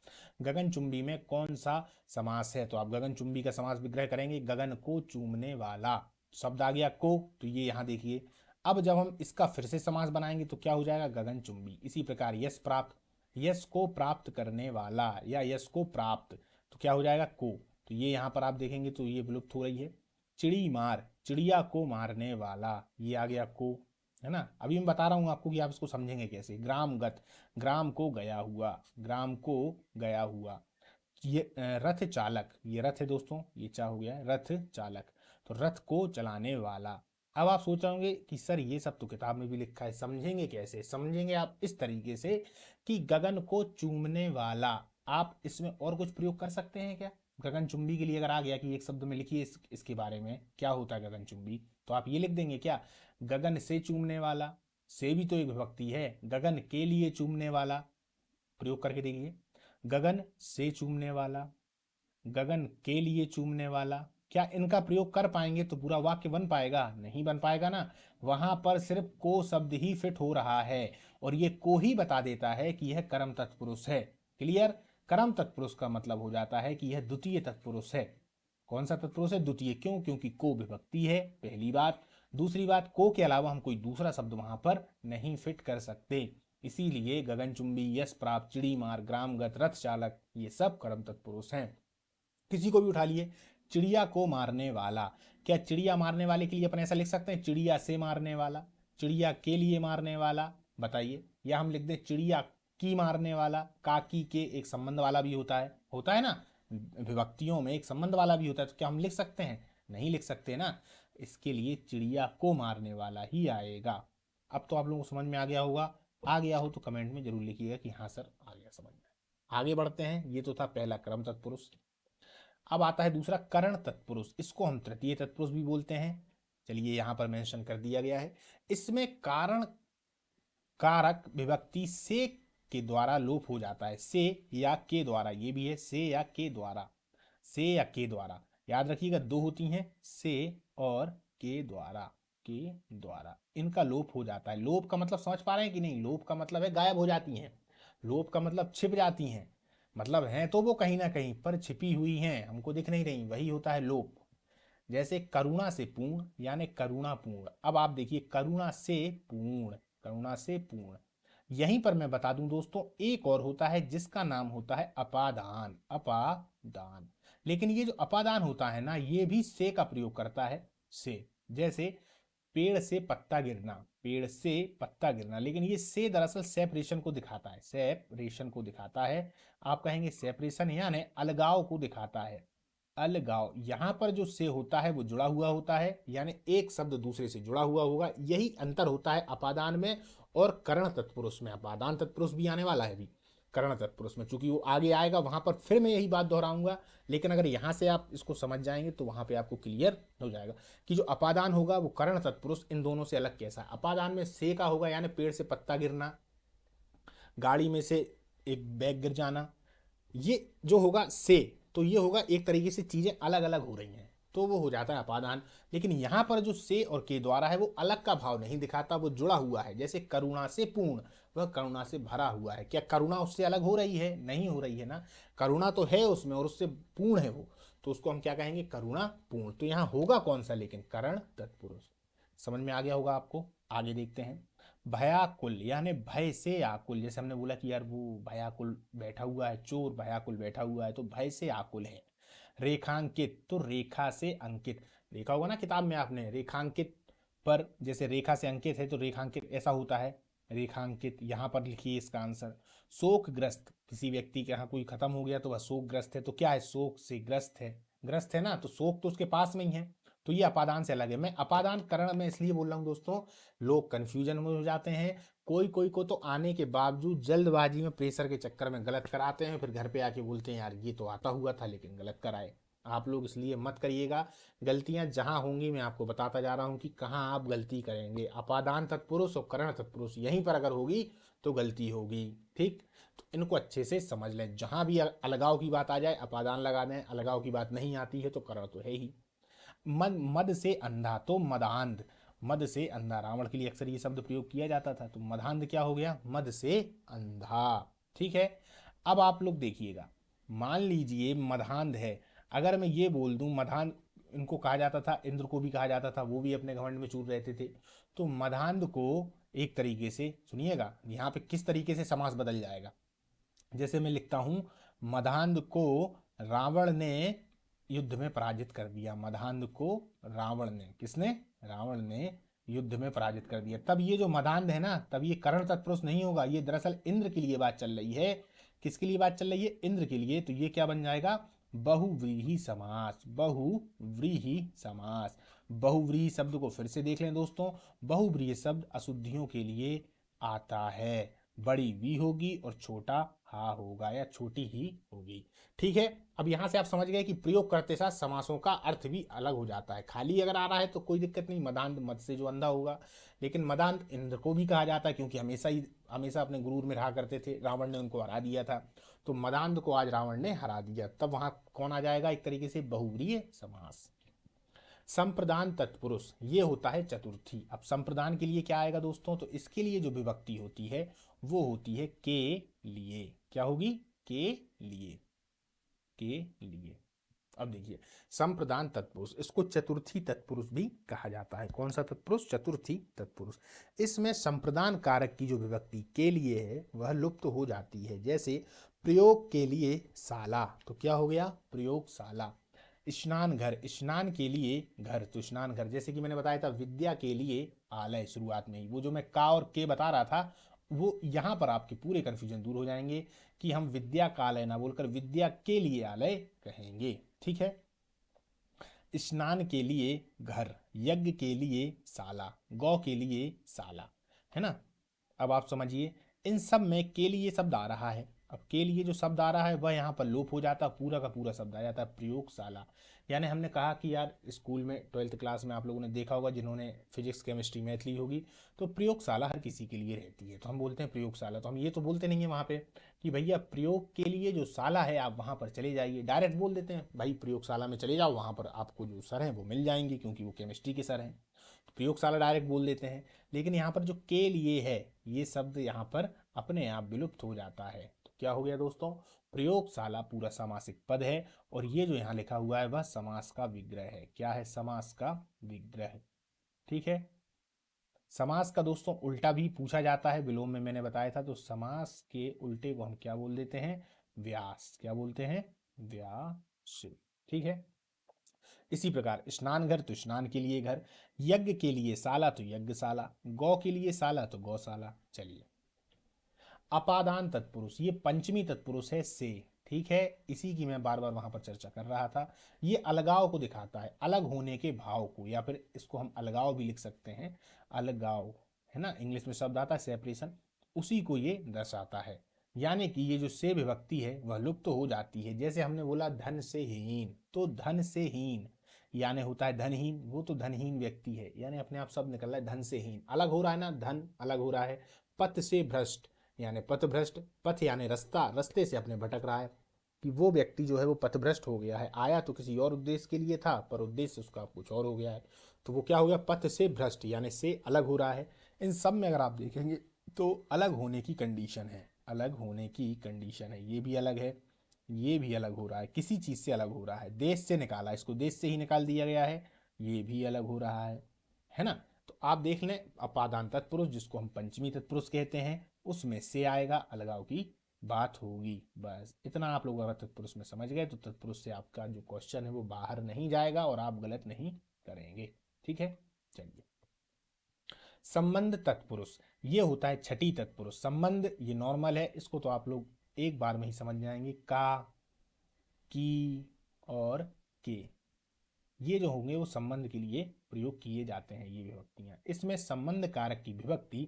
गगनचुंबी में कौन सा समास है, तो आप गगनचुंबी का समास विग्रह करेंगे, गगन को चूमने वाला, शब्द आ गया को, तो ये यहाँ देखिए। अब जब हम इसका फिर से समास बनाएंगे तो क्या हो जाएगा? गगनचुंबी। इसी प्रकार यश प्राप्त, यश को प्राप्त करने वाला या यश को प्राप्त, तो क्या हो जाएगा? को। तो ये यहाँ पर आप देखेंगे तो ये विलुप्त हो रही है। चिड़ी मार, चिड़िया को मारने वाला, ये आ गया को, है ना। अभी मैं बता रहा हूँ आपको कि आप इसको समझेंगे कैसे। ग्रामगत, ग्राम को गया हुआ, ग्राम को गया हुआ। ये रथ चालक, ये रथ है दोस्तों, ये चा हो गया है रथ चालक, तो रथ को चलाने वाला। अब आप सोच रहे होंगे कि सर ये सब तो किताब में भी लिखा है, समझेंगे कैसे? समझेंगे आप इस तरीके से कि गगन को चूमने वाला, आप इसमें और कुछ प्रयोग कर सकते हैं क्या? गगन चुंबी के लिए अगर आ गया कि एक शब्द में लिखिए इसके बारे में क्या होता है गगन चुंबी, तो आप ये लिख देंगे क्या? गगन से चूमने वाला, से भी तो एक विभक्ति है, गगन के लिए चूमने वाला, प्रयोग करके देखिए। गगन से चूमने वाला, गगन के लिए चूमने वाला, क्या इनका प्रयोग कर पाएंगे तो पूरा वाक्य बन पाएगा? नहीं बन पाएगा ना। वहां पर सिर्फ को शब्द ही फिट हो रहा है और ये को ही बता देता है कि यह कर्म तत्पुरुष है। क्लियर? कर्म तत्पुरुष का मतलब हो जाता है कि यह द्वितीय तत्पुरुष है। कौन सा तत्पुरुष है? द्वितीय। क्यों? क्योंकि को विभक्ति है, पहली बात। दूसरी बात, को के अलावा हम कोई दूसरा शब्द वहां पर नहीं फिट कर सकते, इसीलिए गगनचुंबी, यश प्राप्त, चिड़ी मार, ग्रामगत, रथ चालक, ये सब कर्म तत्पुरुष हैं। किसी को भी उठा लिए, चिड़िया को मारने वाला। क्या चिड़िया मारने वाले के लिए अपन ऐसा लिख सकते हैं चिड़िया से मारने वाला, चिड़िया के लिए मारने वाला? बताइए। या हम लिख दें चिड़िया की मारने वाला। काकी के एक संबंध वाला भी होता है ना, विभक्तियों में एक संबंध वाला भी होता है, तो क्या हम लिख सकते हैं? नहीं लिख सकते ना। इसके लिए चिड़िया को मारने वाला ही आएगा। अब तो आप लोगों को समझ में आ गया होगा। आ गया हो तो कमेंट में जरूर लिखिएगा कि हाँ सर आ गया समझ में। आगे बढ़ते हैं। ये तो था पहला कर्म तत्पुरुष। अब आता है दूसरा करण तत्पुरुष। इसको हम तृतीय तत्पुरुष भी बोलते हैं। चलिए यहां पर मेंशन कर दिया गया है। इसमें कारण कारक विभक्ति से के द्वारा लोप हो जाता है। से या के द्वारा, ये भी है से या के द्वारा, से या के द्वारा। याद रखिएगा, दो होती हैं, से और के द्वारा। के द्वारा इनका लोप हो जाता है। लोप का मतलब समझ पा रहे हैं कि नहीं? लोप का मतलब है गायब हो जाती हैं। लोप का मतलब छिप जाती हैं। मतलब हैं तो वो कहीं ना कहीं पर छिपी हुई हैं, हमको दिख नहीं रही, वही होता है लोप। जैसे करुणा से पूर्ण यानी करुणा पूर्ण। अब आप देखिए, करुणा से पूर्ण, करुणा से पूर्ण। यहीं पर मैं बता दूं दोस्तों, एक और होता है जिसका नाम होता है अपादान। अपादान। लेकिन ये जो अपादान होता है ना, ये भी से का प्रयोग करता है। से, जैसे पेड़ से पत्ता गिरना, पेड़ से पत्ता गिरना, लेकिन ये से दरअसल सेपरेशन को दिखाता है। सेपरेशन को दिखाता है। आप कहेंगे सेपरेशन यानी अलगाव को दिखाता है। अलगाव। यहां पर जो से होता है वो जुड़ा हुआ होता है, यानी एक शब्द दूसरे से जुड़ा हुआ होगा। यही अंतर होता है अपादान में और करण तत्पुरुष में। अपादान तत्पुरुष भी आने वाला है अभी करण तत्पुरुष में, चूंकि वो आगे आएगा वहां पर फिर मैं यही बात दोहराऊंगा। लेकिन अगर यहां से आप इसको समझ जाएंगे तो वहां पे आपको क्लियर हो जाएगा कि जो अपादान होगा वो करण तत्पुरुष इन दोनों से अलग कैसा है। अपादान में से का होगा यानी पेड़ से पत्ता गिरना, गाड़ी में से एक बैग गिर जाना, ये जो होगा से, तो ये होगा एक तरीके से चीजें अलग अलग हो रही हैं, तो वो हो जाता है अपादान। लेकिन यहां पर जो से और के द्वारा है वो अलग का भाव नहीं दिखाता, वो जुड़ा हुआ है। जैसे करुणा से पूर्ण, वह करुणा से भरा हुआ है। क्या करुणा उससे अलग हो रही है? नहीं हो रही है ना। करुणा तो है उसमें और उससे पूर्ण है वो, तो उसको हम क्या कहेंगे? करुणा पूर्ण। तो यहाँ होगा कौन सा? लेकिन करण तत्पुरुष। समझ में आ गया होगा आपको। आगे देखते हैं। भयाकुल यानी भय से आकुल। जैसे हमने बोला कि यार वो भयाकुल बैठा हुआ है, चोर भयाकुल बैठा हुआ है, तो भय से आकुल है। रेखांकित, तो रेखा से अंकित। देखा होगा ना किताब में आपने, रेखांकित पर जैसे रेखा से अंकित है तो रेखांकित ऐसा होता है। रेखांकित यहां पर लिखिए इसका आंसर। शोकग्रस्त, किसी व्यक्ति के यहाँ कोई खत्म हो गया तो वह शोकग्रस्त है, तो क्या है? शोक से ग्रस्त है। ग्रस्त है ना, तो शोक तो उसके पास में ही है, तो ये अपादान से अलग है। मैं अपादान करण में इसलिए बोल रहा हूँ दोस्तों, लोग कंफ्यूजन में हो जाते हैं। कोई कोई को तो आने के बावजूद जल्दबाजी में प्रेशर के चक्कर में गलत कराते हैं, फिर घर पे आके बोलते हैं यार ये तो आता हुआ था लेकिन गलत कराए। आप लोग इसलिए मत करिएगा। गलतियां जहां होंगी मैं आपको बताता जा रहा हूं कि कहां आप गलती करेंगे। अपादान तत्पुरुष और करण तत्पुरुष यहीं पर अगर होगी तो गलती होगी। ठीक, तो इनको अच्छे से समझ लें। जहां भी अलगाव की बात आ जाए अपादान लगा दें, अलगाव की बात नहीं आती है तो करण तो है ही। मद, मद से अंधा, तो मदांध। मद से अंधा, रावण के लिए अक्सर ये शब्द प्रयोग किया जाता था, तो मदांध क्या हो गया? मद से अंधा। ठीक है। अब आप लोग देखिएगा, मान लीजिए मदांध है। अगर मैं ये बोल दूं मदांध, इनको कहा जाता था, इंद्र को भी कहा जाता था, वो भी अपने घमंड में चूर रहते थे। तो मदांध को एक तरीके से सुनिएगा, यहाँ पे किस तरीके से समास बदल जाएगा। जैसे मैं लिखता हूं, मदांध को रावण ने युद्ध में पराजित कर दिया। मदांध को रावण ने, किसने? रावण ने युद्ध में पराजित कर दिया। तब ये जो मदांध है ना, तब ये करण तत्पुरुष नहीं होगा, ये दरअसल इंद्र के लिए बात चल रही है। किसके लिए बात चल रही है? इंद्र के लिए। तो ये क्या बन जाएगा? बहुव्रीहि समास। बहुव्रीहि समास। बहुव्रीहि शब्द को फिर से देख लें दोस्तों। बहुव्रीहि शब्द अशुद्धियों के लिए आता है। बड़ी वी होगी और छोटा हा होगा या छोटी ही होगी। ठीक है। अब यहां से आप समझ गए कि प्रयोग करते साथ समासों का अर्थ भी अलग हो जाता है। खाली अगर आ रहा है तो कोई दिक्कत नहीं, मदांत मद से जो अंधा होगा। लेकिन मदांत इंद्र को भी कहा जाता है क्योंकि हमेशा अपने गुरूर में रहा करते थे, रावण ने उनको हरा दिया था। तो मदांत को आज रावण ने हरा दिया, तब वहां कौन आ जाएगा? एक तरीके से बहुव्रीहि समास। संप्रदान तत्पुरुष ये होता है चतुर्थी। अब संप्रदान के लिए क्या आएगा दोस्तों, तो इसके लिए जो विभक्ति होती है वो होती है के लिए। क्या होगी, के लिए, के लिए। अब देखिए, संप्रदान तत्पुरुष, इसको चतुर्थी तत्पुरुष भी कहा जाता है। कौन सा तत्पुरुष, चतुर्थी तत्पुरुष। इसमें संप्रदान कारक की जो विभक्ति के लिए है वह लुप्त हो जाती है। जैसे प्रयोग के लिए शाला, तो क्या हो गया, प्रयोगशाला। स्नान घर, स्नान के लिए घर, तो स्नान घर। जैसे कि मैंने बताया था विद्या के लिए आलय, शुरुआत में ही वो जो मैं का और के बता रहा था, वो यहाँ पर आपके पूरे कंफ्यूजन दूर हो जाएंगे कि हम विद्या का आलय ना बोलकर विद्या के लिए आलय कहेंगे। ठीक है। स्नान के लिए घर, यज्ञ के लिए शाला, गौ के लिए शाला, है ना। अब आप समझिए, इन सब में के लिए शब्द आ रहा है। अब के लिए जो शब्द आ रहा है वह यहाँ पर लोप हो जाता है, पूरा का पूरा शब्द आ जाता है प्रयोगशाला। यानी हमने कहा कि यार स्कूल में 12th क्लास में आप लोगों ने देखा होगा, जिन्होंने फिजिक्स केमिस्ट्री मैथ ली होगी, तो प्रयोगशाला हर किसी के लिए रहती है, तो हम बोलते हैं प्रयोगशाला। तो हम ये तो बोलते नहीं है वहाँ पे कि भैया प्रयोग के लिए जो शाला है आप वहाँ पर चले जाइए, डायरेक्ट बोल देते हैं भाई प्रयोगशाला में चले जाओ, वहाँ पर आपको जो सर हैं वो मिल जाएंगे, क्योंकि वो केमिस्ट्री के सर हैं। तो प्रयोगशाला डायरेक्ट बोल देते हैं। लेकिन यहाँ पर जो के लिए है, ये शब्द यहाँ पर अपने आप विलुप्त हो जाता है। तो क्या हो गया दोस्तों, प्रयोगशाला पूरा समासिक पद है, और ये जो यहाँ लिखा हुआ है वह समास का विग्रह है। क्या है, समास का विग्रह। ठीक है। समास का दोस्तों उल्टा भी पूछा जाता है, विलोम में मैंने बताया था। तो समास के उल्टे को हम क्या बोल देते हैं, व्यास। क्या बोलते हैं, व्यास। ठीक है। इसी प्रकार स्नान घर, तो स्नान के लिए घर, यज्ञ के लिए शाला, तो यज्ञशाला, गौ के लिए शाला, तो गौशाला। चलिए, अपादान तत्पुरुष, ये पंचमी तत्पुरुष है से। ठीक है। इसी की मैं बार बार वहां पर चर्चा कर रहा था। ये अलगाव को दिखाता है, अलग होने के भाव को, या फिर इसको हम अलगाव भी लिख सकते हैं, अलगाव, है ना, इंग्लिश में शब्द आता है सेपरेशन, उसी को ये दर्शाता है। यानी कि ये जो से विभक्ति है वह लुप्त तो हो जाती है। जैसे हमने बोला धन से हीन, तो धन से हीन यानी होता है धनहीन, वो तो धनहीन व्यक्ति है, यानी अपने आप शब्द निकल रहा है धन से हीन, अलग हो रहा है ना, धन अलग हो रहा है। पथ से भ्रष्ट यानी पथभ्रष्ट, पथ यानी रास्ता, रास्ते से अपने भटक रहा है, कि वो व्यक्ति जो है वो पथभ्रष्ट हो गया है, आया तो किसी और उद्देश्य के लिए था पर उद्देश्य उसका कुछ और हो गया है, तो वो क्या हो गया, पथ से भ्रष्ट यानी से अलग हो रहा है। इन सब में अगर आप देखेंगे तो अलग होने की कंडीशन है, अलग होने की कंडीशन है। ये भी अलग है, ये भी अलग हो रहा है, किसी चीज से अलग हो रहा है, देश से निकाला, इसको देश से ही निकाल दिया गया है, ये भी अलग हो रहा है ना। तो आप देख लें, अपादान तत्पुरुष जिसको हम पंचमी तत्पुरुष कहते हैं, उसमें से आएगा, अलगाव की बात होगी। बस इतना आप लोग अगर तत्पुरुष में समझ गए तो तत्पुरुष से आपका जो क्वेश्चन है वो बाहर नहीं जाएगा और आप गलत नहीं करेंगे। ठीक है। चलिए, संबंध तत्पुरुष, ये होता है छठी तत्पुरुष। संबंध ये नॉर्मल है, इसको तो आप लोग एक बार में ही समझ जाएंगे। का, की और के, ये जो होंगे वो संबंध के लिए प्रयोग किए जाते हैं, ये विभक्तियां। इसमें संबंध कारक की विभक्ति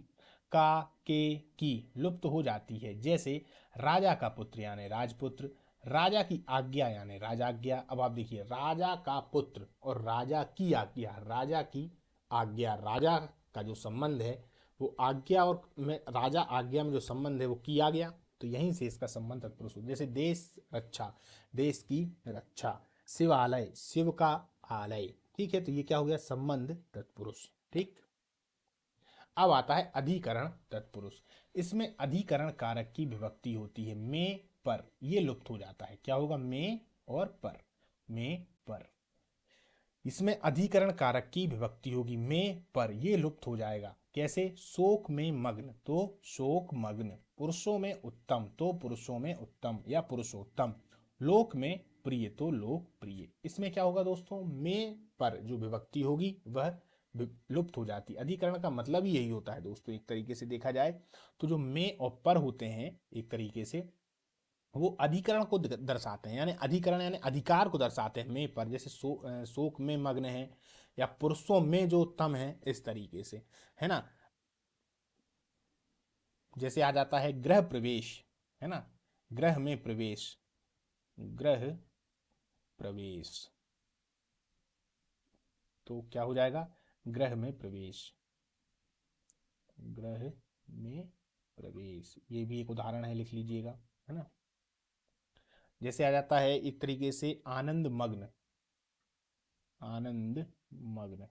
का, के, की लुप्त हो जाती है। जैसे राजा का पुत्र यानी राजपुत्र, राजा की आज्ञा यानी राजाज्ञा। अब आप देखिए, राजा का पुत्र और राजा की आज्ञा, राजा की आज्ञा, राजा का जो संबंध है वो आज्ञा और में, राजा आज्ञा में जो संबंध है वो किया गया, तो यहीं से इसका संबंध तत्पुरुष हो। जैसे देश रक्षा, देश की रक्षा, शिवालय, शिव का आलय। ठीक है। तो ये क्या हो गया, संबंध तत्पुरुष। ठीक। अब आता है अधिकरण तत्पुरुष। इसमें अधिकरण कारक की विभक्ति होती है में, पर, ये लुप्त हो जाता है। क्या होगा, में और पर, में पर। इसमें अधिकरण कारक की विभक्ति होगी में, पर, ये लुप्त हो जाएगा। कैसे, शोक में मग्न, तो शोक मग्न, पुरुषों में उत्तम, तो पुरुषों में उत्तम या पुरुषोत्तम, लोक में प्रिय, तो लोकप्रिय। इसमें क्या होगा दोस्तों, में पर जो विभक्ति होगी वह लुप्त हो जाती। अधिकरण का मतलब ही यही होता है दोस्तों, एक तरीके से देखा जाए तो जो में और पर होते हैं एक तरीके से वो अधिकरण को दर्शाते हैं, यानी अधिकरण यानी अधिकार को दर्शाते हैं में पर। जैसे शोक में मग्न है, या पुरुषों में जो उत्तम है, इस तरीके से, है ना। जैसे आ जाता है गृह प्रवेश, है ना, गृह में प्रवेश, गृह प्रवेश, तो क्या हो जाएगा, गृह में प्रवेश, गृह में प्रवेश। ये भी एक उदाहरण है, लिख लीजिएगा, है ना। जैसे आ जाता है एक तरीके से आनंद मग्न, आनंद मग्न,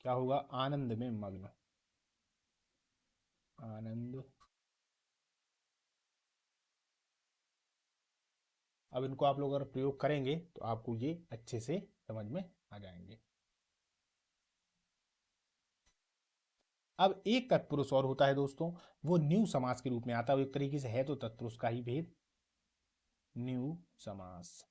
क्या होगा, आनंद में मग्न, आनंद। अब इनको आप लोग अगर प्रयोग करेंगे तो आपको ये अच्छे से समझ में आ जाएंगे। अब एक तत्पुरुष और होता है दोस्तों, वो न्यू समास के रूप में आता है, वो एक तरीके से है तो तत्पुरुष का ही भेद, न्यू समास।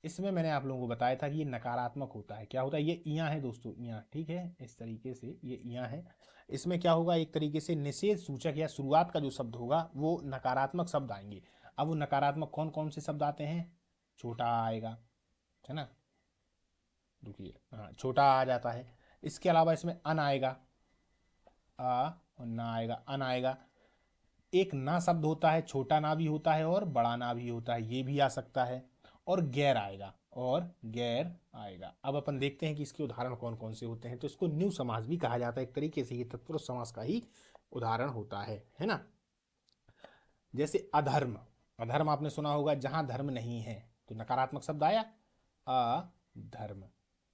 इसमें मैंने आप लोगों को बताया था कि ये नकारात्मक होता है। क्या होता है, ये इयां है दोस्तों, इयां, ठीक है, इस तरीके से ये इयां है। इसमें क्या होगा, एक तरीके से निषेध सूचक या शुरुआत का जो शब्द होगा वो नकारात्मक शब्द आएंगे। अब वो नकारात्मक कौन कौन से शब्द आते हैं, छोटा आएगा, है ना, रुकिए, हाँ छोटा आ जाता है। इसके अलावा इसमें अन आएगा, आ और ना आएगा, अन आएगा। एक ना शब्द होता है, छोटा ना भी होता है और बड़ा ना भी होता है, ये भी आ सकता है। और गैर आएगा, और गैर आएगा। अब अपन देखते हैं कि इसके उदाहरण कौन कौन से होते हैं। तो इसको न्यू समास भी कहा जाता है, एक तरीके से ये तत्पुरुष समास का ही उदाहरण होता है ना। जैसे अधर्म, अधर्म आपने सुना होगा, जहां धर्म नहीं है तो नकारात्मक शब्द आया, अधर्म,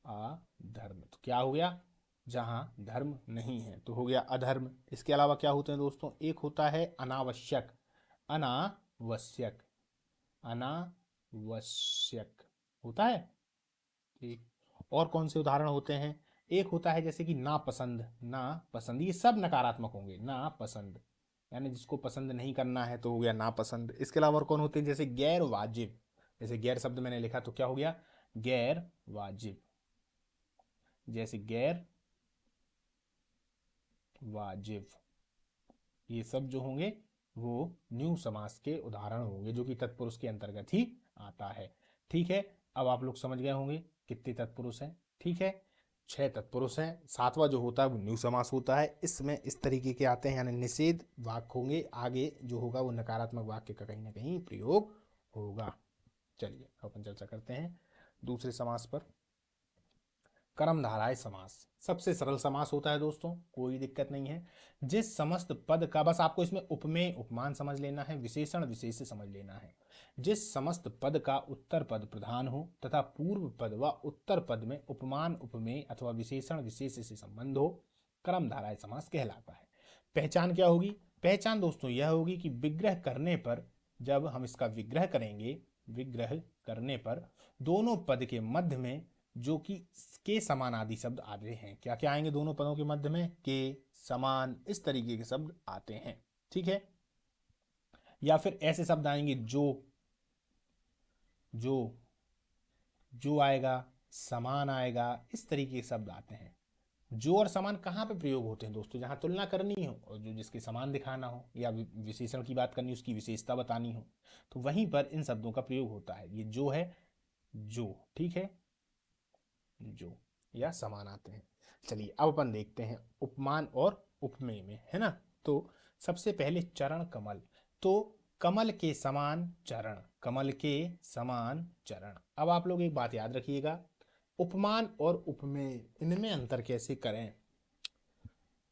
अधर्म, तो क्या हो गया, जहां धर्म नहीं है तो हो गया अधर्म। इसके अलावा क्या होते हैं दोस्तों, एक होता है अनावश्यक, अनावश्यक, अनावश्यक होता है, ठीक। और कौन से उदाहरण होते हैं, एक होता है जैसे कि नापसंद, नापसंद, ये सब नकारात्मक होंगे, नापसंद यानी जिसको पसंद नहीं करना है तो हो गया नापसंद। इसके अलावा और कौन होते हैं, जैसे गैर वाजिब, जैसे गैर शब्द मैंने लिखा तो क्या हो गया, गैर वाजिब, जैसे गैर वाजिब, ये सब जो होंगे वो न्यू समास के उदाहरण होंगे, जो कि तत्पुरुष के अंतर्गत ही आता है। ठीक है, अब आप लोग समझ गए होंगे कितने तत्पुरुष हैं। ठीक है, 6 तत्पुरुष हैं, सातवां जो होता है वो न्यू समास होता है। इसमें इस तरीके के आते हैं, यानी निषेध वाक्य होंगे, आगे जो होगा वो नकारात्मक वाक्य का कहीं ना कहीं प्रयोग होगा। चलिए अपन चर्चा करते हैं दूसरे समास पर। कर्मधारय समास सबसे सरल समास होता है दोस्तों, कोई दिक्कत नहीं है। जिस समस्त पद का, बस आपको इसमें उपमेय उपमान समझ लेना है, विशेषण विशेष समझ लेना है। जिस समस्त पद का उत्तर पद प्रधान हो तथा पूर्व पद व उत्तर पद में उपमान उपमेय अथवा विशेषण विशेष से संबंध हो, कर्मधारय समास कहलाता है। पहचान क्या होगी, पहचान दोस्तों यह होगी कि विग्रह करने पर, जब हम इसका विग्रह करेंगे, विग्रह करने पर दोनों पद के मध्य में जो कि के समान आदि शब्द आते हैं, क्या क्या आएंगे दोनों पदों के मध्य में, के समान, इस तरीके के शब्द आते हैं। ठीक है, या फिर ऐसे शब्द आएंगे जो, जो जो आएगा, समान आएगा, इस तरीके के शब्द आते हैं। जो और समान कहाँ पे प्रयोग होते हैं दोस्तों, जहां तुलना करनी हो और जो जिसके समान दिखाना हो, या विशेषण की बात करनी, उसकी विशेषता बतानी हो, तो वहीं पर इन शब्दों का प्रयोग होता है। ये जो है, जो, ठीक है, जो या समान आते हैं। चलिए अब अपन देखते हैं उपमान और उपमेय में, है ना। तो सबसे पहले चरण कमल, तो कमल के समान चरण, कमल के समान चरण। अब आप लोग एक बात याद रखिएगा, उपमान और उपमेय इनमें अंतर कैसे करें,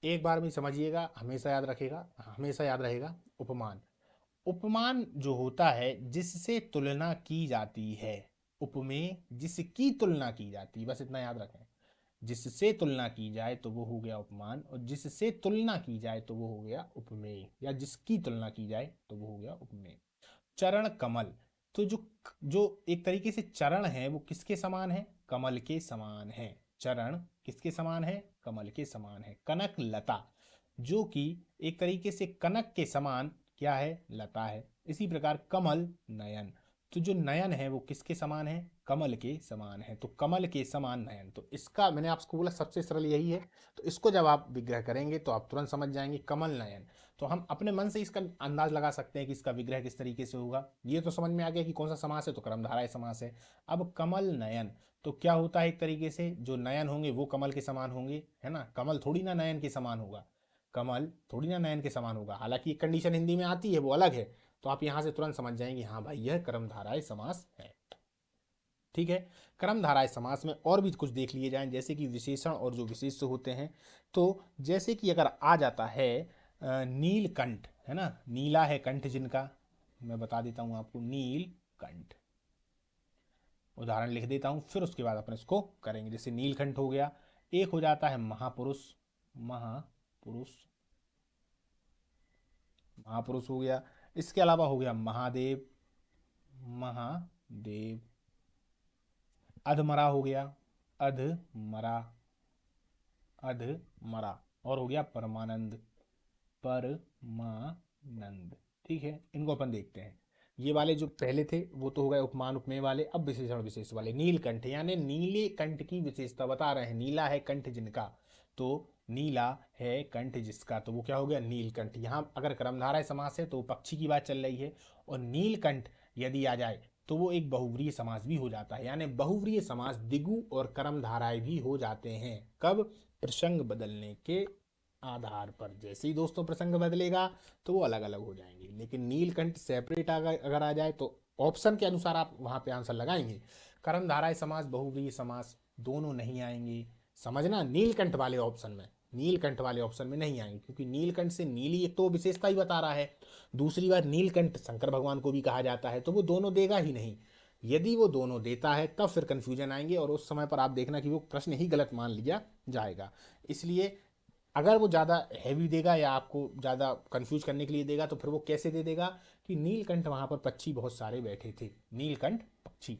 एक बार भी समझिएगा, हमेशा याद रखेगा, हमेशा याद रहेगा। उपमान, उपमान जो होता है जिससे तुलना की जाती है, उपमेय जिसकी तुलना की जाती है, बस इतना याद रखें। जिससे तुलना की जाए तो वो हो गया उपमान, और जिससे तुलना की जाए तो वो हो गया उपमेय, या जिसकी तुलना की जाए तो वो हो गया उपमेय। चरण कमल, तो जो जो एक तरीके से चरण है वो किसके समान है, कमल के समान है। चरण किसके समान है, कमल के समान है। कनक लता, जो कि एक तरीके से कनक के समान क्या है, लता है। इसी प्रकार कमल नयन, तो जो नयन है वो किसके समान है, कमल के समान है। तो कमल के समान नयन, तो इसका मैंने आपको बोला सबसे सरल यही है। तो इसको जब आप विग्रह करेंगे तो आप तुरंत समझ जाएंगे कमल नयन। तो हम अपने मन से इसका अंदाज लगा सकते हैं कि इसका विग्रह किस तरीके से होगा। ये तो समझ में आ गया कि कौन सा समास है, तो कर्मधारय समास है। अब कमल नयन, तो क्या होता है, एक तरीके से जो नयन होंगे वो कमल के समान होंगे, है ना। कमल थोड़ी ना नयन के समान होगा, कमल थोड़ी ना नयन के समान होगा, हालांकि एक कंडीशन हिंदी में आती है वो अलग है। तो आप यहां से तुरंत समझ जाएंगे हाँ भाई यह कर्मधारय समास है। ठीक है, कर्मधारय समास में और भी कुछ देख लिए जाएं, जैसे कि विशेषण और जो विशेष्य होते हैं। तो जैसे कि अगर आ जाता है नीलकंठ, है ना, नीला है कंठ जिनका, मैं बता देता हूं आपको, नील नीलकंठ। उदाहरण लिख देता हूं, फिर उसके बाद अपन इसको करेंगे। जैसे नीलकंठ हो गया, एक हो जाता है महापुरुष, महापुरुष, महापुरुष हो गया। इसके अलावा हो गया महादेव, महादेव। अधमरा हो गया, अधमरा, अधमरा। और हो गया परमानंद, परमानंद। ठीक है, इनको अपन देखते हैं। ये वाले जो पहले थे वो तो हो गए उपमान उपमेय वाले। अब विशेषण विशेष वाले। नीलकंठ यानी नीले कंठ की विशेषता बता रहे हैं। नीला है कंठ जिनका, तो नीला है कंठ जिसका, तो वो क्या हो गया, नीलकंठ। यहाँ अगर कर्मधारय समास है तो पक्षी की बात चल रही है, और नीलकंठ यदि आ जाए तो वो एक बहुव्रीहि समास भी हो जाता है। यानी बहुव्रीहि समास दिगु और कर्मधारय भी हो जाते हैं। कब, प्रसंग बदलने के आधार पर। जैसे ही दोस्तों प्रसंग बदलेगा तो वो अलग अलग हो जाएंगे। लेकिन नीलकंठ सेपरेट अगर आ जाए तो ऑप्शन के अनुसार आप वहां पे आंसर लगाएंगे। कर्मधारय समास, बहुव्रीहि समास दोनों नहीं आएंगे। समझना, नीलकंठ वाले ऑप्शन में, नीलकंठ वाले ऑप्शन में नहीं आएंगे, क्योंकि नीलकंठ से नीली एक तो विशेषता ही बता रहा है, दूसरी बात नीलकंठ शंकर भगवान को भी कहा जाता है, तो वो दोनों देगा ही नहीं। यदि वो दोनों देता है तब फिर कंफ्यूजन आएंगे, और उस समय पर आप देखना कि वो प्रश्न ही गलत मान लिया जाएगा। इसलिए अगर वो ज़्यादा हैवी देगा या आपको ज़्यादा कंफ्यूज करने के लिए देगा, तो फिर वो कैसे दे देगा कि नीलकंठ वहाँ पर पक्षी बहुत सारे बैठे थे, नीलकंठ पक्षी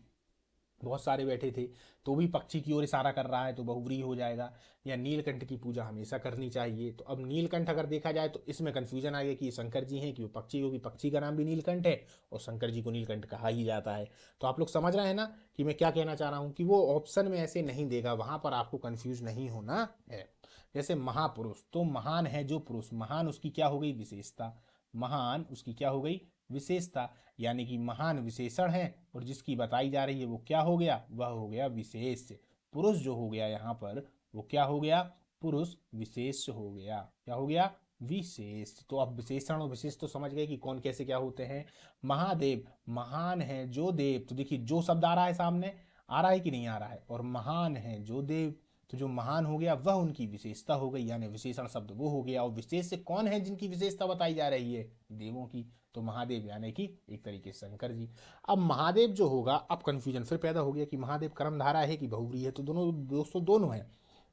बहुत सारे बैठे थे, तो भी पक्षी की ओर इशारा कर रहा है तो बहुव्रीहि हो जाएगा। या नीलकंठ की पूजा हमेशा करनी चाहिए। तो अब नीलकंठ अगर देखा जाए तो इसमें कंफ्यूजन आ गया कि ये शंकर जी हैं कि वो पक्षी, क्योंकि पक्षी का नाम भी नीलकंठ है और शंकर जी को नीलकंठ कहा ही जाता है। तो आप लोग समझ रहे हैं ना कि मैं क्या कहना चाह रहा हूँ, कि वो ऑप्शन में ऐसे नहीं देगा, वहां पर आपको कंफ्यूज नहीं होना है। जैसे महापुरुष, तो महान है जो पुरुष, महान उसकी क्या हो गई, विशेषता। महान उसकी क्या हो गई, विशेषता। यानी कि महान विशेषण है और जिसकी बताई जा रही है वो क्या हो गया, वह हो गया विशेष। पुरुष जो हो गया यहाँ पर वो क्या हो गया, पुरुष विशेष हो गया। क्या हो गया, विशेष। तो अब विशेषण और विशेष तो समझ गए कि कौन कैसे क्या होते हैं। महादेव, महान है जो देव, तो देखिए जो शब्द आ रहा है सामने, आ रहा है कि नहीं आ रहा है, और महान है जो देव, तो जो महान हो गया वह उनकी विशेषता हो गई, यानी विशेषण शब्द वो हो गया। और विशेष से कौन है जिनकी विशेषता बताई जा रही है, देवों की, तो महादेव यानी कि एक तरीके से शंकर जी। अब महादेव जो होगा, अब कंफ्यूजन फिर पैदा हो गया कि महादेव कर्मधारा है कि बहुव्रीहि है, तो दोनों दोस्तों दोनों है।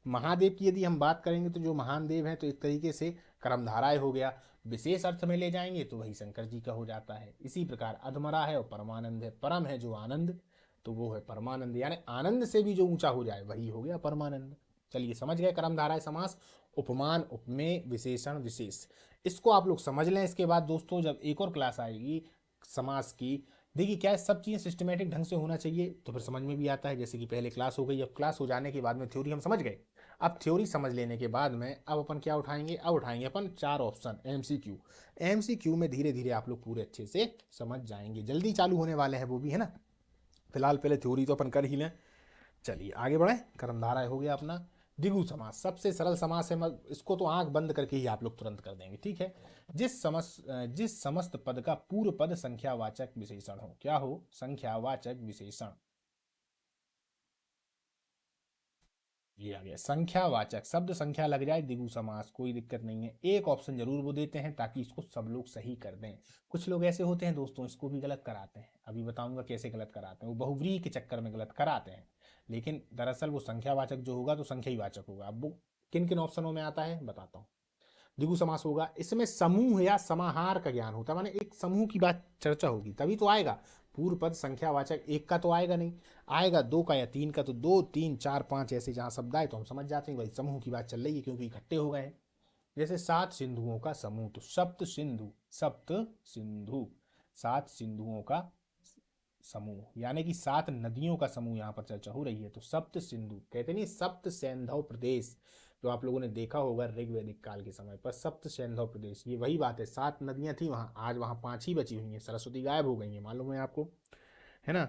महादेव की यदि हम बात करेंगे तो जो महान देव है तो एक तरीके से कर्मधाराय हो गया। विशेष अर्थ में ले जाएंगे तो वही शंकर जी का हो जाता है। इसी प्रकार अधमरा है और परमानंद है। परम है जो आनंद, तो वो है परमानंद, यानी आनंद से भी जो ऊंचा हो जाए वही हो गया परमानंद। चलिए समझ गए कर्मधारय समास, उपमान उपमेय विशेषण विशेष। इसको आप लोग समझ लें। इसके बाद दोस्तों जब एक और क्लास आएगी समास की, देखिए क्या है, सब चीज़ें सिस्टमेटिक ढंग से होना चाहिए तो फिर समझ में भी आता है। जैसे कि पहले क्लास हो गई, अब क्लास हो जाने के बाद में थ्योरी हम समझ गए। अब थ्योरी समझ लेने के बाद में अब अपन क्या उठाएंगे, अब उठाएंगे अपन 4 ऑप्शन एमसीक्यू। एमसीक्यू में धीरे धीरे आप लोग पूरे अच्छे से समझ जाएंगे, जल्दी चालू होने वाले हैं वो भी, है ना। फिलहाल पहले थ्योरी तो अपन कर ही लें। चलिए आगे बढ़े। कर्मधारय हो गया अपना। द्विगु समास सबसे सरल समास है, इसको तो आंख बंद करके ही आप लोग तुरंत कर देंगे, ठीक है। जिस समस्त पद का पूर्व पद संख्यावाचक विशेषण हो, क्या हो, संख्यावाचक विशेषण। ये आ गया संख्यावाचक, शब्द संख्या लग जाए द्विगु समास, कोई दिक्कत नहीं है। एक ऑप्शन जरूर वो देते हैं ताकि इसको सब लोग सही कर दें। कुछ लोग ऐसे होते हैं दोस्तों, इसको भी गलत कराते हैं, अभी बताऊंगा कैसे गलत कराते हैं। वो बहुव्रीहि के चक्कर में गलत कराते हैं, लेकिन दरअसल वो संख्यावाचक जो होगा तो संख्या ही वाचक होगा। अब वो किन किन ऑप्शनों में आता है बताता हूँ। द्विगु समास होगा, इसमें समूह या समाहार का ज्ञान होता है, माने एक समूह की बात चर्चा होगी तभी तो आएगा। पूर्व पद संख्यावाचक एक का तो आएगा नहीं, आएगा दो का या तीन का, तो दो तीन चार पांच ऐसे जहां शब्द आए तो हम समझ जाते हैं भाई समूह की बात चल रही है, क्योंकि इकट्ठे हो गए हैं। जैसे 7 सिंधुओं का समूह, तो सप्त सिंधु, सप्त सिंधु, 7 सिंधुओं का समूह, यानी कि 7 नदियों का समूह यहाँ पर चर्चा हो रही है। तो सप्त सिंधु कहते नहीं, सप्त सैंधव प्रदेश, जो आप लोगों ने देखा होगा ऋग्वैदिक काल के समय पर, सप्त सैंधव प्रदेश, ये वही बात है। 7 नदियां थी वहां, आज वहां 5 ही बची हुई हैं, सरस्वती गायब हो गई है, मालूम है आपको, है ना।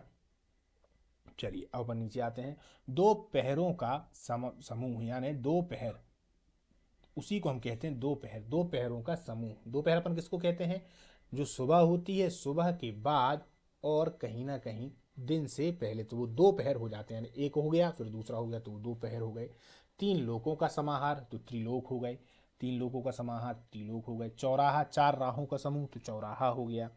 चलिए अब अपन नीचे आते हैं। दो पहरों का समूह, यानी दो पहर, उसी को हम कहते हैं दो पहर, दो पहरों का समूह। दो पहर अपन किसको कहते हैं, जो सुबह होती है, सुबह के बाद और कहीं ना कहीं दिन से पहले, तो वो दो पहर हो जाते हैं। यानी एक हो गया फिर दूसरा हो गया तो वो दो पहर हो गए। तीन लोकों का समाहार तो त्रिलोक हो गए, तीन लोकों का समाहार त्रिलोक हो गए। चौराहा, चार राहों का समूह तो चौराहा हो गया।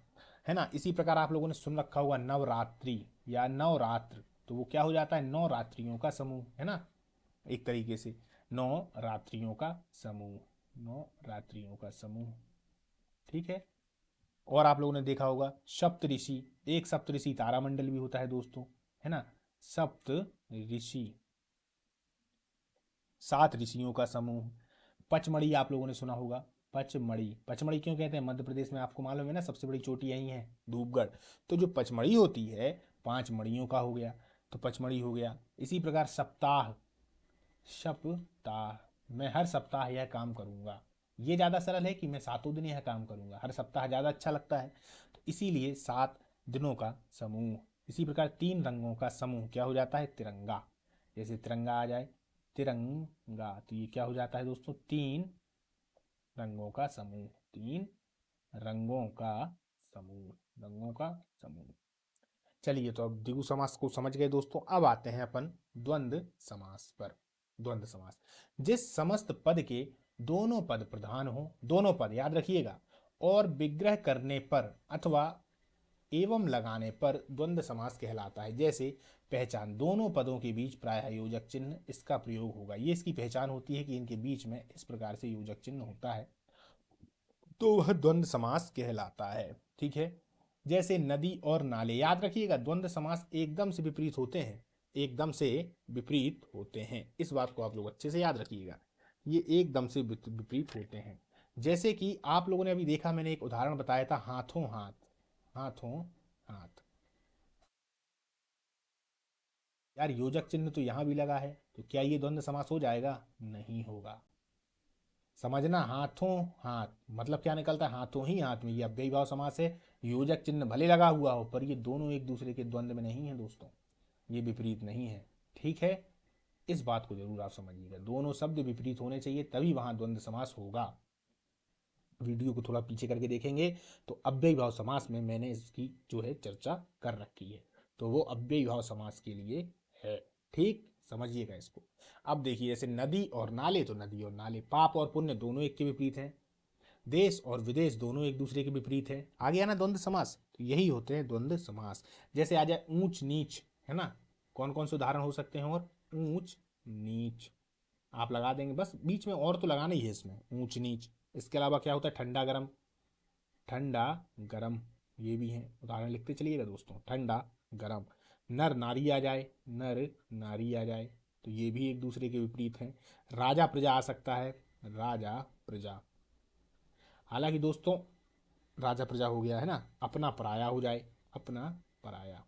है ना। इसी प्रकार आप लोगों ने सुन रखा होगा नवरात्रि या नवरात्र, तो वो क्या हो जाता है, नौ रात्रियों का समूह, है ना, एक तरीके से नौ रात्रियों का समूह, नौ रात्रियों का समूह, ठीक है। और आप लोगों ने देखा होगा सप्त ऋषि, एक सप्त ऋषि तारामंडल भी होता है दोस्तों, है ना, सप्त ऋषि, सात ऋषियों का समूह। पचमढ़ी आप लोगों ने सुना होगा, पचमढ़ी, पचमढ़ी क्यों कहते हैं, मध्य प्रदेश में आपको मालूम है ना, सबसे बड़ी चोटी यही है धूपगढ़। तो जो पचमढ़ी होती है, पांच मड़ियों का हो गया, तो पचमढ़ी हो गया। इसी प्रकार सप्ताह, सप्ताह, मैं हर सप्ताह यह काम करूंगा, ये ज़्यादा सरल है कि मैं सातों दिन यह काम करूंगा, हर सप्ताह ज़्यादा अच्छा लगता है, तो इसीलिए 7 दिनों का समूह। इसी प्रकार 3 रंगों का समूह क्या हो जाता है, तिरंगा, जैसे तिरंगा आ जाए, तिरंगा, तो ये क्या हो जाता है दोस्तों, 3 रंगों का समूह, 3 रंगों का समूह, रंगों का समूह। चलिए, तो अब द्विगु समास को समझ गए दोस्तों, अब आते हैं अपन द्वंद्व समास पर। द्वंद्व समास, जिस समस्त पद के दोनों पद प्रधान हो, दोनों पद याद रखिएगा, और विग्रह करने पर अथवा एवं लगाने पर द्वंद्व समास कहलाता है। जैसे पहचान, दोनों पदों के बीच प्रायः योजक चिन्ह इसका प्रयोग होगा, ये इसकी पहचान होती है कि इनके बीच में इस प्रकार से योजक चिन्ह होता है, तो वह द्वंद्व समास कहलाता है, ठीक है। जैसे नदी और नाले, याद रखिएगा द्वंद्व समास एकदम से विपरीत होते हैं, एकदम से विपरीत होते हैं, इस बात को आप लोग अच्छे से याद रखिएगा, ये एकदम से विपरीत होते हैं। जैसे कि आप लोगों ने अभी देखा, मैंने एक उदाहरण बताया था, हाथों हाथ, हाथों हाथ, यार योजक चिन्ह तो यहां भी लगा है, तो क्या ये द्वंद्व समास हो जाएगा, नहीं होगा। समझना, हाथों हाथ मतलब क्या निकलता है, हाथों ही हाथ में, ये अव्ययी भाव समास है। योजक चिन्ह भले लगा हुआ हो, पर ये दोनों एक दूसरे के द्वंद्व में नहीं है दोस्तों, ये विपरीत नहीं है, ठीक है। इस बात को जरूर आप समझिएगा, दोनों शब्द विपरीत होने चाहिए, तभी वहां द्वंद्व समास होगा। वीडियो को थोड़ा पीछे करके देखेंगे तो अव्ययी भाव समास में मैंने इसकी जो है चर्चा कर रखी है, तो वो अव्ययी भाव समास के लिए है, ठीक, समझिएगा इसको। अब देखिए, जैसे नदी और नाले, तो नदी और नाले, पाप और पुण्य दोनों एक के विपरीत हैं, देश और विदेश दोनों एक दूसरे के विपरीत है, आ गया ना द्वंद्व समास, तो यही होते हैं द्वंद्व समास। जैसे आ जाए ऊंच नीच, है ना, कौन कौन से उदाहरण हो सकते हैं, और ऊंच नीच आप लगा देंगे, बस बीच में और तो लगाना ही है इसमें, ऊंच नीच। इसके अलावा क्या होता है, ठंडा गरम, ठंडा गरम, ये भी है, उदाहरण लिखते चलिएगा दोस्तों, ठंडा गरम। नर नारी आ जाए, नर नारी आ जाए, तो ये भी एक दूसरे के विपरीत हैं। राजा प्रजा आ सकता है, राजा प्रजा, हालांकि दोस्तों राजा प्रजा हो गया है ना, अपना पराया हो जाए, अपना पराया।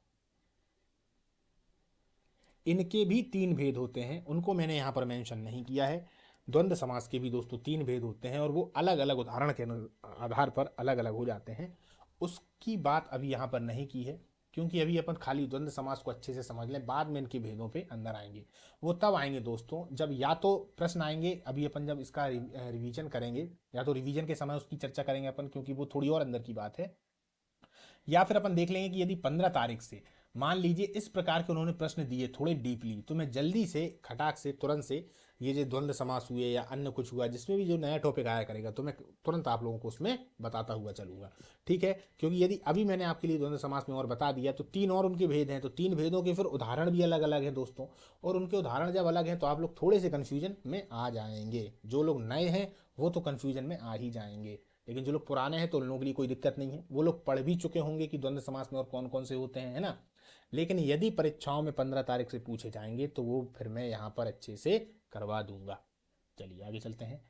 इनके भी 3 भेद होते हैं, उनको मैंने यहाँ पर मेंशन नहीं किया है। द्वंद्व समास के भी दोस्तों 3 भेद होते हैं, और वो अलग अलग उदाहरण के आधार पर अलग अलग हो जाते हैं, उसकी बात अभी यहाँ पर नहीं की है, क्योंकि अभी अपन खाली द्वंद्व समास को अच्छे से समझ लें, बाद में इनके भेदों पे अंदर आएंगे। वो तब आएंगे दोस्तों जब या तो प्रश्न आएंगे, अभी अपन जब इसका रिवीजन करेंगे, या तो रिवीजन के समय उसकी चर्चा करेंगे अपन, क्योंकि वो थोड़ी और अंदर की बात है, या फिर अपन देख लेंगे कि यदि 15 तारीख से मान लीजिए इस प्रकार के उन्होंने प्रश्न दिए थोड़े डीपली, तो मैं जल्दी से खटाक से तुरंत से ये जो द्वंद्व समास हुए या अन्य कुछ हुआ, जिसमें भी जो नया टॉपिक आया करेगा, तो मैं तुरंत आप लोगों को उसमें बताता हुआ चलूंगा, ठीक है। क्योंकि यदि अभी मैंने आपके लिए द्वंद्व समास में और बता दिया, तो 3 और उनके भेद हैं, तो 3 भेदों के फिर उदाहरण भी अलग अलग हैं दोस्तों, और उनके उदाहरण जब अलग हैं तो आप लोग थोड़े से कन्फ्यूजन में आ जाएंगे। जो लोग नए हैं वो तो कन्फ्यूजन में आ ही जाएंगे, लेकिन जो लोग पुराने हैं तो उन लोगों के लिए कोई दिक्कत नहीं है, वो लोग पढ़ भी चुके होंगे कि द्वंद्व समास में और कौन कौन से होते हैं, है ना। लेकिन यदि परीक्षाओं में 15 तारीख से पूछे जाएंगे तो वो फिर मैं यहाँ पर अच्छे से करवा दूंगा। चलिए आगे चलते हैं।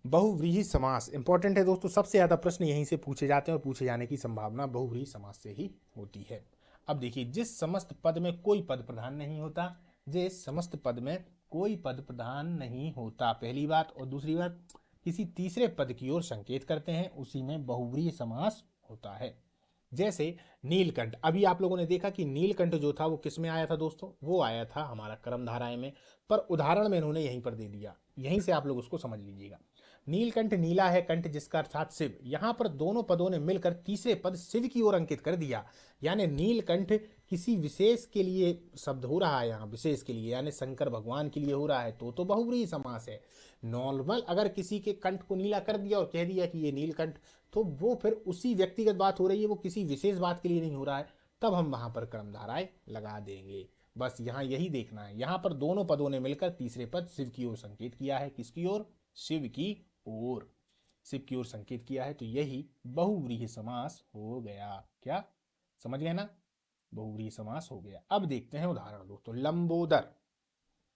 बहुव्रीहि समास इंपॉर्टेंट है दोस्तों, सबसे ज्यादा प्रश्न यहीं से पूछे जाते हैं, और पूछे जाने की संभावना बहुव्रीहि समास से ही होती है। अब देखिए, जिस समस्त पद में कोई पद प्रधान नहीं होता, जिस समस्त पद में कोई पद प्रधान नहीं होता, पहली बात, और दूसरी बात किसी तीसरे पद की ओर संकेत करते हैं, उसी में बहुव्रीहि समास होता है। जैसे नीलकंठ, अभी आप लोगों ने देखा कि नीलकंठ जो था वो किस में आया था दोस्तों, वो आया था हमारा कर्मधाराएं में, पर उदाहरण में इन्होंने यहीं पर दे दिया, यहीं से आप लोग उसको समझ लीजिएगा। नीलकंठ नीला है कंठ जिसका अर्थात शिव, यहां पर दोनों पदों ने मिलकर तीसरे पद शिव की ओर अंकित कर दिया। यानी नीलकंठ किसी विशेष के लिए शब्द हो रहा है, यहाँ विशेष के लिए यानी शंकर भगवान के लिए हो रहा है, तो बहुव्रीहि समास है। नॉर्मल अगर किसी के कंठ को नीला कर दिया और कह दिया कि ये नीलकंठ, तो वो फिर उसी व्यक्तिगत बात हो रही है, वो किसी विशेष बात के लिए नहीं हो रहा है, तब हम वहां पर क्रमधाराएं लगा देंगे। बस यहाँ यही देखना है, यहाँ पर दोनों पदों ने मिलकर तीसरे पद शिव की ओर संकेत किया है। किसकी ओर? शिव की ओर। शिव की ओर संकेत किया है, तो यही बहुव्रीहि समास हो गया। क्या समझ गए ना? बहुव्रीहि समास हो गया। अब देखते हैं उदाहरण दोस्तों। लंबोदर।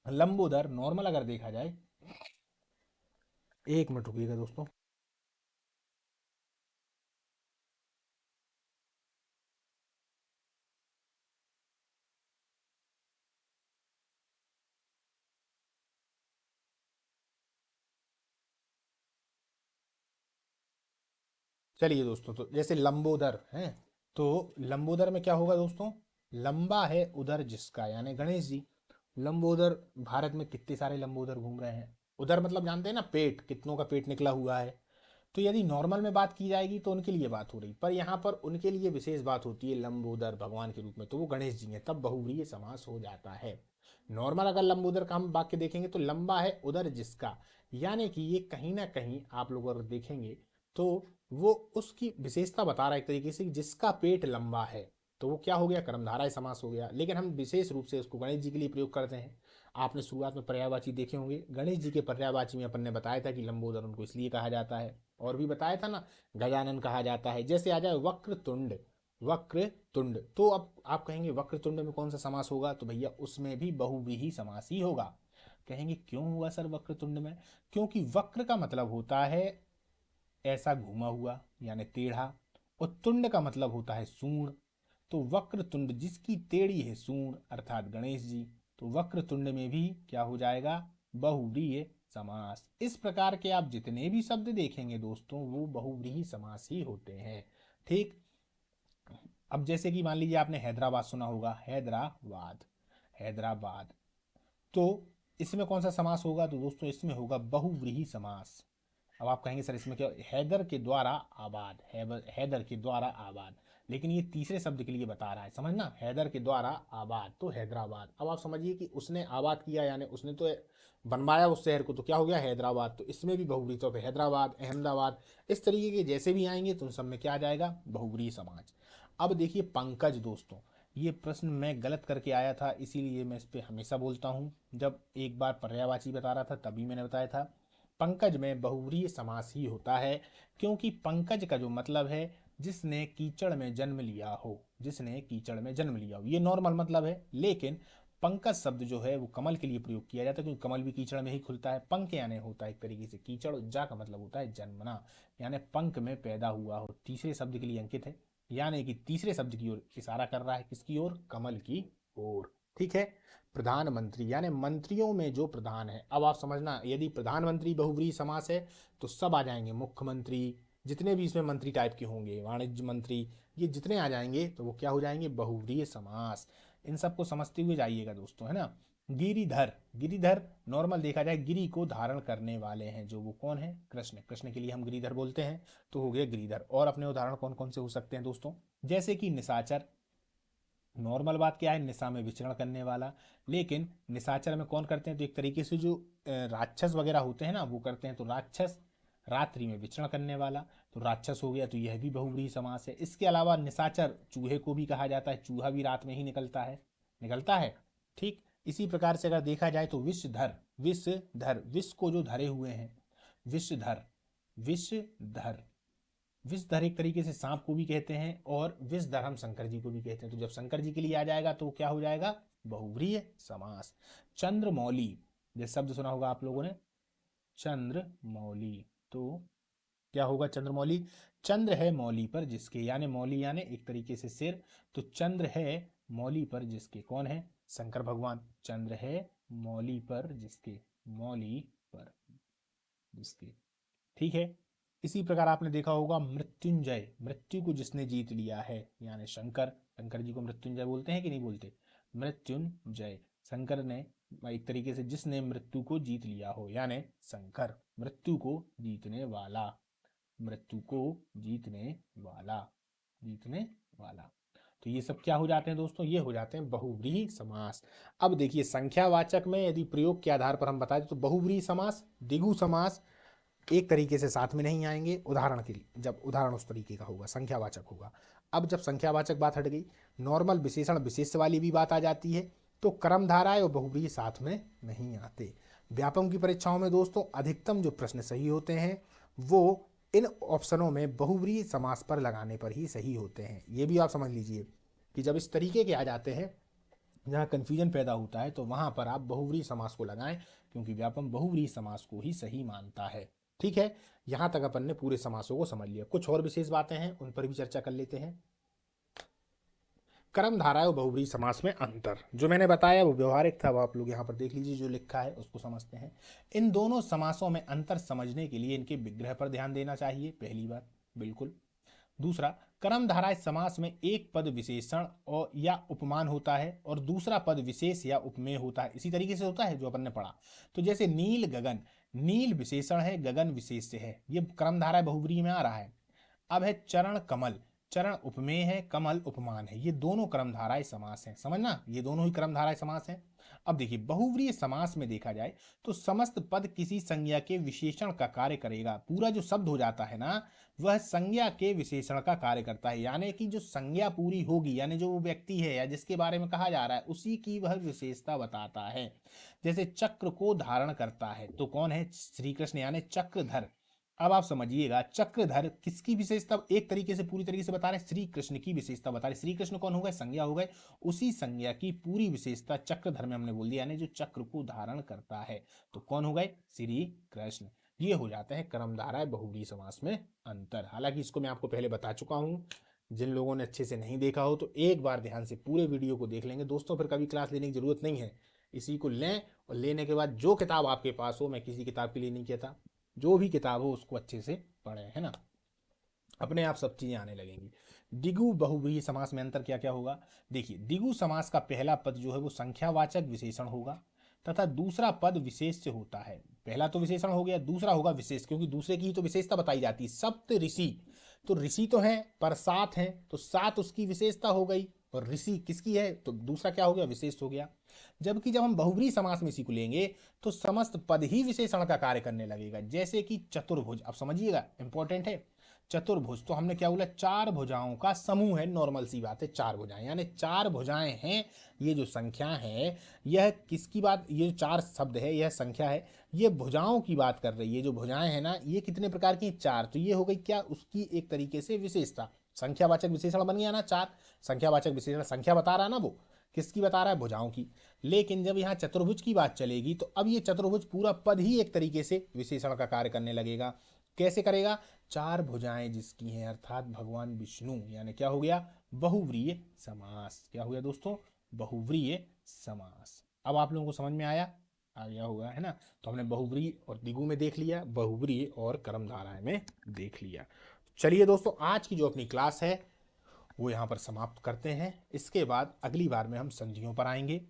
लंबोदर नॉर्मल अगर देखा जाए, एक मिनट रुकिएगा दोस्तों। चलिए दोस्तों, तो जैसे लंबोदर है, तो लंबोदर में क्या होगा दोस्तों? लंबा है उदर जिसका, यानी गणेश जी। लंबोदर, भारत में कितने सारे लंबोदर घूम रहे हैं। उधर मतलब जानते हैं ना, पेट, कितनों का पेट निकला हुआ है। तो यदि नॉर्मल में बात की जाएगी तो उनके लिए बात हो रही, पर यहाँ पर उनके लिए विशेष बात होती है लंबोदर भगवान के रूप में, तो वो गणेश जी हैं, तब बहुव्रीहि समास हो जाता है। नॉर्मल अगर लंबोदर का हम वाक्य देखेंगे तो लंबा है उदर जिसका, यानी कि ये कहीं ना कहीं आप लोग अगर देखेंगे तो वो उसकी विशेषता बता रहा है एक तरीके से, जिसका पेट लंबा है, तो वो क्या हो गया? कर्मधारय समास हो गया। लेकिन हम विशेष रूप से उसको गणेश जी के लिए प्रयोग करते हैं। आपने शुरुआत में पर्यायवाची देखे होंगे, गणेश जी के पर्यायवाची में अपन ने बताया था कि लंबोदर उनको इसलिए कहा जाता है, और भी बताया था ना, गजानन कहा जाता है। जैसे आ जाए वक्रतुंड। वक्रतुंड, तो अब आप कहेंगे वक्रतुंड में कौन सा समास होगा? तो भैया उसमें भी बहुव्रीहि समास ही होगा। कहेंगे क्यों हुआ सर वक्रतुंड में? क्योंकि वक्र का मतलब होता है ऐसा घुमा हुआ यानी टेढ़ा, और तुंड का मतलब होता है सूंड। तो वक्रतुंड जिसकी टेढ़ी है सूंड अर्थात गणेश जी, तो वक्रतुंड में भी क्या हो जाएगा? बहुव्रीहि समास। इस प्रकार के आप जितने भी शब्द देखेंगे दोस्तों, वो बहुव्रीहि समास ही होते हैं। ठीक। अब जैसे कि मान लीजिए आपने हैदराबाद सुना होगा, हैदराबाद, हैदराबाद, तो इसमें कौन सा समास होगा? तो दोस्तों इसमें होगा बहुव्रीहि समास। अब आप कहेंगे सर इसमें क्या? हैदर के द्वारा आबाद, हैदर के द्वारा आबाद, लेकिन ये तीसरे शब्द के लिए बता रहा है, समझना, हैदर के द्वारा आबाद, तो हैदराबाद। अब आप समझिए कि उसने आबाद किया, यानी उसने तो बनवाया उस शहर को, तो क्या हो गया? हैदराबाद। तो इसमें भी बहुव्रीहि, तो हैदराबाद, अहमदाबाद, इस तरीके के जैसे भी आएंगे तो उन सब में क्या आ जाएगा? बहुव्रीहि समाज। अब देखिए पंकज दोस्तों, ये प्रश्न मैं गलत करके आया था, इसीलिए मैं इस पे हमेशा बोलता हूँ। जब एक बार पर्यायवाची बता रहा था तभी मैंने बताया था, पंकज में बहुव्रीहि समास ही होता है। क्योंकि पंकज का जो मतलब है जिसने कीचड़ में जन्म लिया हो, जिसने कीचड़ में जन्म लिया हो, ये नॉर्मल मतलब है। लेकिन पंकज शब्द जो है वो कमल के लिए प्रयोग किया जाता है, क्योंकि कमल भी कीचड़ में ही खुलता है। पंख यानी होता है एक तरीके से कीचड़, जा का मतलब होता है जन्मना, यानी पंख में पैदा हुआ हो, तीसरे शब्द के लिए अंकित है, यानी कि तीसरे शब्द की ओर इशारा कर रहा है। किसकी ओर? कमल की ओर। ठीक है। प्रधानमंत्री यानी मंत्रियों में जो प्रधान है। अब आप समझना, यदि प्रधानमंत्री बहुव्रीहि समास है तो सब आ जाएंगे, मुख्यमंत्री, जितने भी इसमें मंत्री टाइप के होंगे, वाणिज्य मंत्री, ये जितने आ जाएंगे तो वो क्या हो जाएंगे? बहुव्रीहि समास। इन सबको समझते हुए जाइएगा दोस्तों, है ना। गिरिधर, गिरिधर नॉर्मल देखा जाए गिरी को धारण करने वाले हैं, जो वो कौन है? कृष्ण, कृष्ण के लिए हम गिरिधर बोलते हैं, तो हो गया गिरिधर। और अपने उदाहरण कौन कौन से हो सकते हैं दोस्तों? जैसे कि निशाचर, नॉर्मल बात क्या है? निशा में विचरण करने वाला। लेकिन निशाचर में कौन करते हैं? तो एक तरीके से जो राक्षस वगैरह होते हैं ना, वो करते हैं, तो राक्षस। रात्रि में विचरण करने वाला, तो राक्षस हो गया, तो यह भी बहुव्रीहि समास है। इसके अलावा निशाचर चूहे को भी कहा जाता है, चूहा भी रात में ही निकलता है, निकलता है। ठीक। इसी प्रकार से अगर देखा जाए तो विषधर, विषधर, विष को जो धरे हुए हैं, विषधर, विषधर, विषधर एक तरीके से सांप को भी कहते हैं, और विषधर हम शंकर जी को भी कहते हैं। तो जब शंकर जी के लिए आ जाएगा तो क्या हो जाएगा? बहुव्रीहि समास। चंद्रमौली, ये शब्द सुना होगा आप लोगों ने, चंद्रमौली, तो क्या होगा? चंद्रमौली, चंद्र है मौली पर जिसके, यानी मौली यानी एक तरीके से सिर, तो चंद्र है मौली पर जिसके, कौन है? शंकर भगवान। चंद्र है मौली पर जिसके, मौली पर जिसके। ठीक है। इसी प्रकार आपने देखा होगा मृत्युंजय, मृत्यु को जिसने जीत लिया है, यानी शंकर, शंकर जी को मृत्युंजय बोलते हैं कि नहीं बोलते? मृत्युंजय, शंकर ने एक तरीके से जिसने मृत्यु को जीत लिया हो, यानी शंकर मृत्यु को जीतने वाला, मृत्यु को जीतने वाला, जीतने वाला। तो ये सब क्या हो जाते हैं दोस्तों, ये हो जाते हैं बहुव्रीहि समास। अब देखिए संख्यावाचक में यदि प्रयोग के आधार पर हम बताएं तो बहुव्रीहि समास, द्विगु समास एक तरीके से साथ में नहीं आएंगे। उदाहरण के लिए जब उदाहरण उस तरीके का होगा संख्यावाचक होगा। अब जब संख्यावाचक बात हट गई, नॉर्मल विशेषण विशेष वाली भी बात आ जाती है, तो क्रमधाराएं और बहुव्रीहि साथ में नहीं आते। व्यापम की परीक्षाओं में दोस्तों अधिकतम जो प्रश्न सही होते हैं वो इन ऑप्शनों में बहुव्रीहि समास पर लगाने पर ही सही होते हैं। ये भी आप समझ लीजिए कि जब इस तरीके के आ जाते हैं जहाँ कन्फ्यूजन पैदा होता है तो वहां पर आप बहुव्रीहि समास को लगाएं, क्योंकि व्यापम बहुव्रीहि समास को ही सही मानता है। ठीक है, यहां तक अपन ने पूरे समासों को समझ लिया। कुछ और विशेष बातें हैं उन पर भी चर्चा कर लेते हैं। कर्म धारा और बहुव्रीहि समास में अंतर जो मैंने बताया वो व्यवहारिक था, वो आप लोग यहाँ पर देख लीजिए, जो लिखा है उसको समझते हैं। इन दोनों समासों में अंतर समझने के लिए इनके विग्रह पर ध्यान देना चाहिए, पहली बात बिल्कुल। दूसरा, कर्मधारय समास में एक पद विशेषण और या उपमान होता है और दूसरा पद विशेष या उपमेय होता है। इसी तरीके से होता है जो अपन ने पढ़ा। तो जैसे नील गगन, नील विशेषण है, गगन विशेष है, ये कर्मधारय बहुव्रीहि में आ रहा है। अब है चरण कमल, चरण उपमेय है, कमल उपमान है, ये दोनों क्रमधाराय समास हैं, समझना ये दोनों ही क्रमधाराय समास हैं। अब देखिए बहुव्रीहि समास में देखा जाए तो समस्त पद किसी संज्ञा के विशेषण का कार्य करेगा। पूरा जो शब्द हो जाता है ना वह संज्ञा के विशेषण का कार्य करता है, यानी कि जो संज्ञा पूरी होगी, यानी जो वो व्यक्ति है या जिसके बारे में कहा जा रहा है उसी की वह विशेषता बताता है। जैसे चक्र को धारण करता है तो कौन है, श्री कृष्ण यानी चक्रधर। अब आप समझिएगा चक्रधर किसकी विशेषता एक तरीके से पूरी तरीके से बता रहे हैं, श्री कृष्ण की विशेषता बता रहे। श्री कृष्ण कौन हो गए, संज्ञा हो गए, उसी संज्ञा की पूरी विशेषता चक्रधर में हमने बोल दिया, यानी जो चक्र को धारण करता है तो कौन हो गए, श्री कृष्ण। ये हो जाते हैं कर्मधारय बहुव्रीहि समास में अंतर। हालांकि इसको मैं आपको पहले बता चुका हूं, जिन लोगों ने अच्छे से नहीं देखा हो तो एक बार ध्यान से पूरे वीडियो को देख लेंगे दोस्तों, फिर कभी क्लास लेने की जरूरत नहीं है। इसी को लें और लेने के बाद जो किताब आपके पास हो, मैं किसी किताब के लिए नहीं कहता, जो भी किताब हो उसको अच्छे से पढ़ें, है ना, अपने आप सब चीजें आने लगेंगी। द्विगु बहुव्रीहि समास में अंतर क्या क्या होगा, देखिए द्विगु समास का पहला पद जो है वो संख्यावाचक विशेषण होगा तथा दूसरा पद विशेष से होता है। पहला तो विशेषण हो गया, दूसरा होगा विशेष, क्योंकि दूसरे की ही तो विशेषता बताई जाती है। सप्त ऋषि, तो ऋषि तो है पर सात हैं तो सात उसकी विशेषता हो गई, और ऋषि किसकी है तो दूसरा क्या हो गया, विशेष हो गया। जबकि जब हम बहुव्रीहि समास में इसी को लेंगे तो समस्त पद ही विशेषण का कार्य करने लगेगा। जैसे कि चतुर्भुज, अब समझिएगा इंपॉर्टेंट है, चतुर्भुज तो हमने क्या बोला, चार भुजाओं का समूह है, नॉर्मल सी बात है, चार भुजाएं यानी चार भुजाएं हैं। ये जो संख्या है यह किसकी बात, ये जो चार शब्द है यह संख्या है, ये भुजाओं की बात कर रही है। जो भुजाएं हैं ना ये कितने प्रकार की, चार, तो ये हो गई क्या, उसकी एक तरीके से विशेषता। संख्यावाचक विशेषण बन गया ना चार, संख्यावाचक विशेषण संख्या बता रहा है ना, वो किसकी बता रहा है, भुजाओं की। लेकिन जब यहाँ चतुर्भुज की बात चलेगी तो अब ये चतुर्भुज पूरा पद ही एक तरीके से विशेषण का कार्य करने लगेगा। कैसे करेगा, चार भुजाएं जिसकी हैं अर्थात भगवान विष्णु, यानी क्या हो गया, बहुव्रीहि समास। क्या हो गया दोस्तों, बहुव्रीहि समास। अब आप लोगों को समझ में आया, आ गया होगा, है ना। तो हमने बहुव्रीहि और द्विगु में देख लिया, बहुव्रीहि और कर्मधारय में देख लिया। चलिए दोस्तों आज की जो अपनी क्लास है वो यहाँ पर समाप्त करते हैं। इसके बाद अगली बार में हम संधियों पर आएंगे,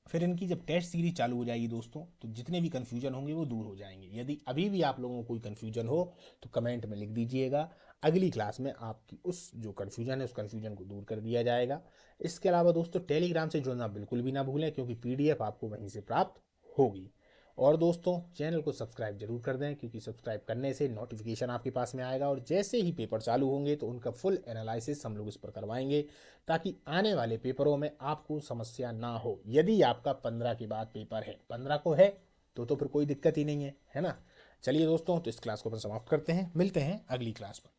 फिर इनकी जब टेस्ट सीरीज चालू हो जाएगी दोस्तों तो जितने भी कन्फ्यूजन होंगे वो दूर हो जाएंगे। यदि अभी भी आप लोगों को कोई कन्फ्यूजन हो तो कमेंट में लिख दीजिएगा, अगली क्लास में आपकी उस जो कन्फ्यूजन है उस कन्फ्यूजन को दूर कर दिया जाएगा। इसके अलावा दोस्तों टेलीग्राम से जुड़ना बिल्कुल भी ना भूलें, क्योंकि PDF आपको वहीं से प्राप्त होगी। और दोस्तों चैनल को सब्सक्राइब जरूर कर दें, क्योंकि सब्सक्राइब करने से नोटिफिकेशन आपके पास में आएगा, और जैसे ही पेपर चालू होंगे तो उनका फुल एनालिसिस हम लोग इस पर करवाएंगे, ताकि आने वाले पेपरों में आपको समस्या ना हो। यदि आपका 15 के बाद पेपर है, 15 को है तो फिर कोई दिक्कत ही नहीं है, है ना। चलिए दोस्तों तो इस क्लास को अपन समाप्त करते हैं, मिलते हैं अगली क्लास पर।